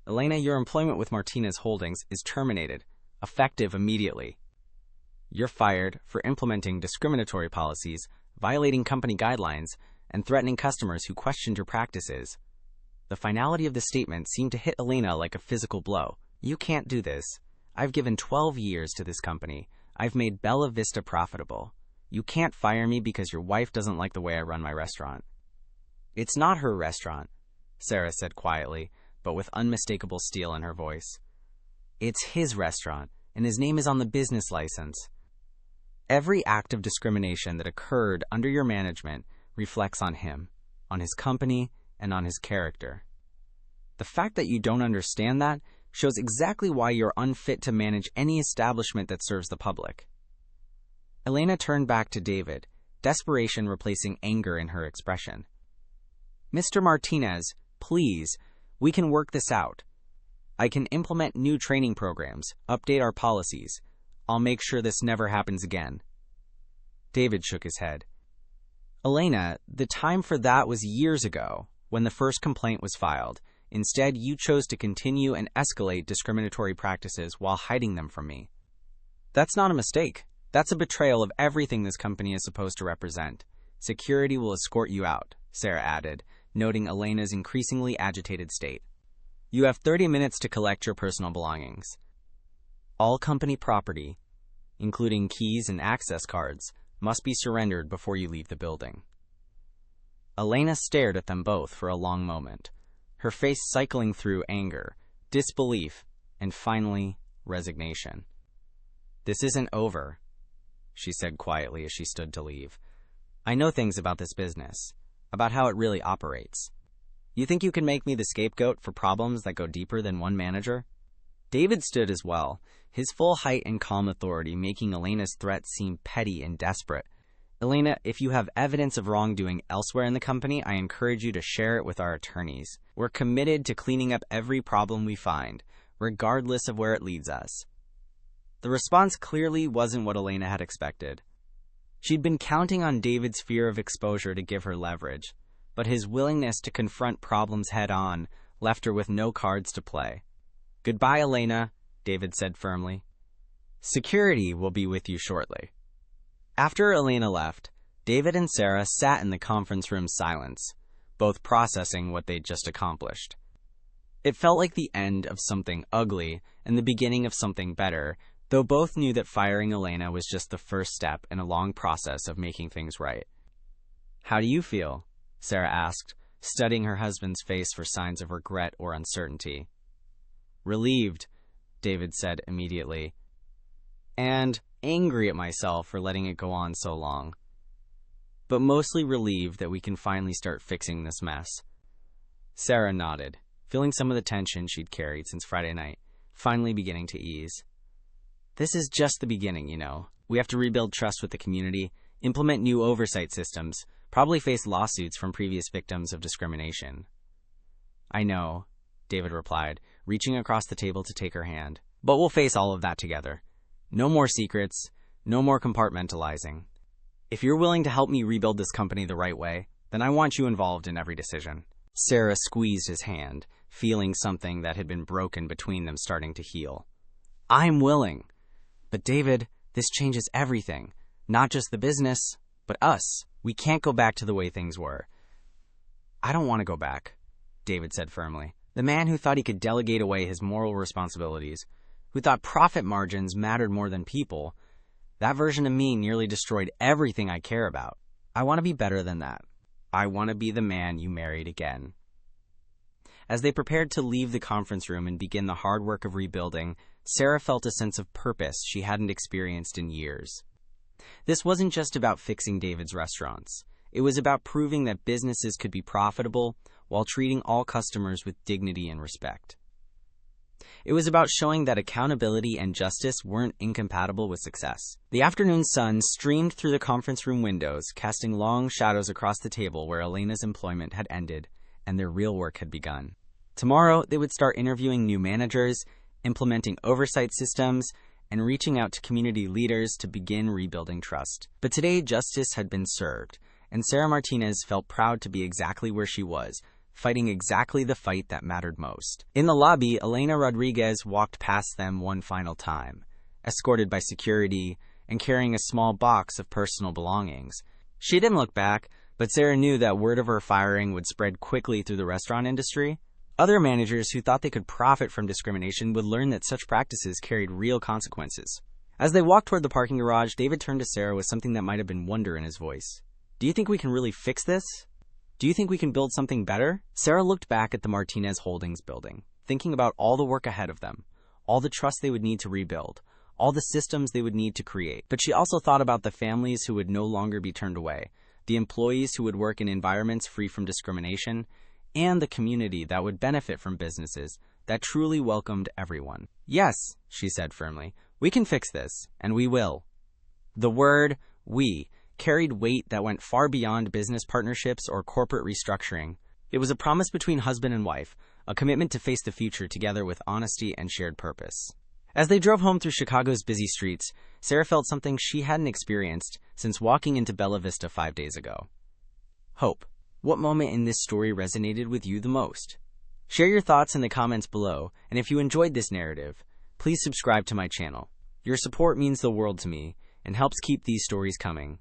Elena, your employment with Martinez Holdings is terminated, effective immediately. You're fired for implementing discriminatory policies, violating company guidelines, and threatening customers who questioned your practices. The finality of the statement seemed to hit Elena like a physical blow. You can't do this. I've given 12 years to this company. I've made Bella Vista profitable. You can't fire me because your wife doesn't like the way I run my restaurant. It's not her restaurant, Sarah said quietly, but with unmistakable steel in her voice. It's his restaurant, and his name is on the business license. Every act of discrimination that occurred under your management reflects on him, on his company, and on his character. The fact that you don't understand that shows exactly why you're unfit to manage any establishment that serves the public. Elena turned back to David, desperation replacing anger in her expression. Mr. Martinez, please, we can work this out. I can implement new training programs, update our policies. I'll make sure this never happens again. David shook his head. Elena, the time for that was years ago, when the first complaint was filed. Instead, you chose to continue and escalate discriminatory practices while hiding them from me. That's not a mistake. That's a betrayal of everything this company is supposed to represent. Security will escort you out, Sarah added, noting Elena's increasingly agitated state. You have 30 minutes to collect your personal belongings. All company property, including keys and access cards, must be surrendered before you leave the building. Elena stared at them both for a long moment, her face cycling through anger, disbelief, and finally, resignation. This isn't over, she said quietly as she stood to leave. I know things about this business, about how it really operates. You think you can make me the scapegoat for problems that go deeper than one manager? David stood as well, his full height and calm authority making Elena's threat seem petty and desperate. Elena, if you have evidence of wrongdoing elsewhere in the company, I encourage you to share it with our attorneys. We're committed to cleaning up every problem we find, regardless of where it leads us. The response clearly wasn't what Elena had expected. She'd been counting on David's fear of exposure to give her leverage, but his willingness to confront problems head-on left her with no cards to play. Goodbye, Elena, David said firmly. Security will be with you shortly. After Elena left, David and Sarah sat in the conference room silence, both processing what they'd just accomplished. It felt like the end of something ugly and the beginning of something better, though both knew that firing Elena was just the first step in a long process of making things right. How do you feel? Sarah asked, studying her husband's face for signs of regret or uncertainty. Relieved, David said immediately, and angry at myself for letting it go on so long. But mostly relieved that we can finally start fixing this mess. Sarah nodded, feeling some of the tension she'd carried since Friday night, finally beginning to ease. This is just the beginning, you know. We have to rebuild trust with the community, implement new oversight systems, probably face lawsuits from previous victims of discrimination. I know, David replied, reaching across the table to take her hand. But we'll face all of that together. No more secrets, no more compartmentalizing. If you're willing to help me rebuild this company the right way, then I want you involved in every decision. Sarah squeezed his hand, feeling something that had been broken between them starting to heal. I'm willing. But David, this changes everything. Not just the business, but us. We can't go back to the way things were. I don't want to go back, David said firmly. The man who thought he could delegate away his moral responsibilities, who thought profit margins mattered more than people, that version of me nearly destroyed everything I care about. I want to be better than that. I want to be the man you married again. As they prepared to leave the conference room and begin the hard work of rebuilding, Sarah felt a sense of purpose she hadn't experienced in years. This wasn't just about fixing David's restaurants. It was about proving that businesses could be profitable while treating all customers with dignity and respect. It was about showing that accountability and justice weren't incompatible with success. The afternoon sun streamed through the conference room windows, casting long shadows across the table where Elena's employment had ended and their real work had begun. Tomorrow, they would start interviewing new managers, implementing oversight systems, and reaching out to community leaders to begin rebuilding trust. But today, justice had been served, and Sarah Martinez felt proud to be exactly where she was, fighting exactly the fight that mattered most. In the lobby, Elena Rodriguez walked past them one final time, escorted by security and carrying a small box of personal belongings. She didn't look back, but Sarah knew that word of her firing would spread quickly through the restaurant industry. Other managers who thought they could profit from discrimination would learn that such practices carried real consequences. As they walked toward the parking garage, David turned to Sarah with something that might have been wonder in his voice. "Do you think we can really fix this? Do you think we can build something better?" Sarah looked back at the Martinez Holdings building, thinking about all the work ahead of them, all the trust they would need to rebuild, all the systems they would need to create. But she also thought about the families who would no longer be turned away, the employees who would work in environments free from discrimination, and the community that would benefit from businesses that truly welcomed everyone. "Yes," she said firmly, "we can fix this, and we will." The word "we" carried weight that went far beyond business partnerships or corporate restructuring. It was a promise between husband and wife, a commitment to face the future together with honesty and shared purpose. As they drove home through Chicago's busy streets, Sarah felt something she hadn't experienced since walking into Bella Vista 5 days ago. Hope. What moment in this story resonated with you the most? Share your thoughts in the comments below, and if you enjoyed this narrative, please subscribe to my channel. Your support means the world to me and helps keep these stories coming.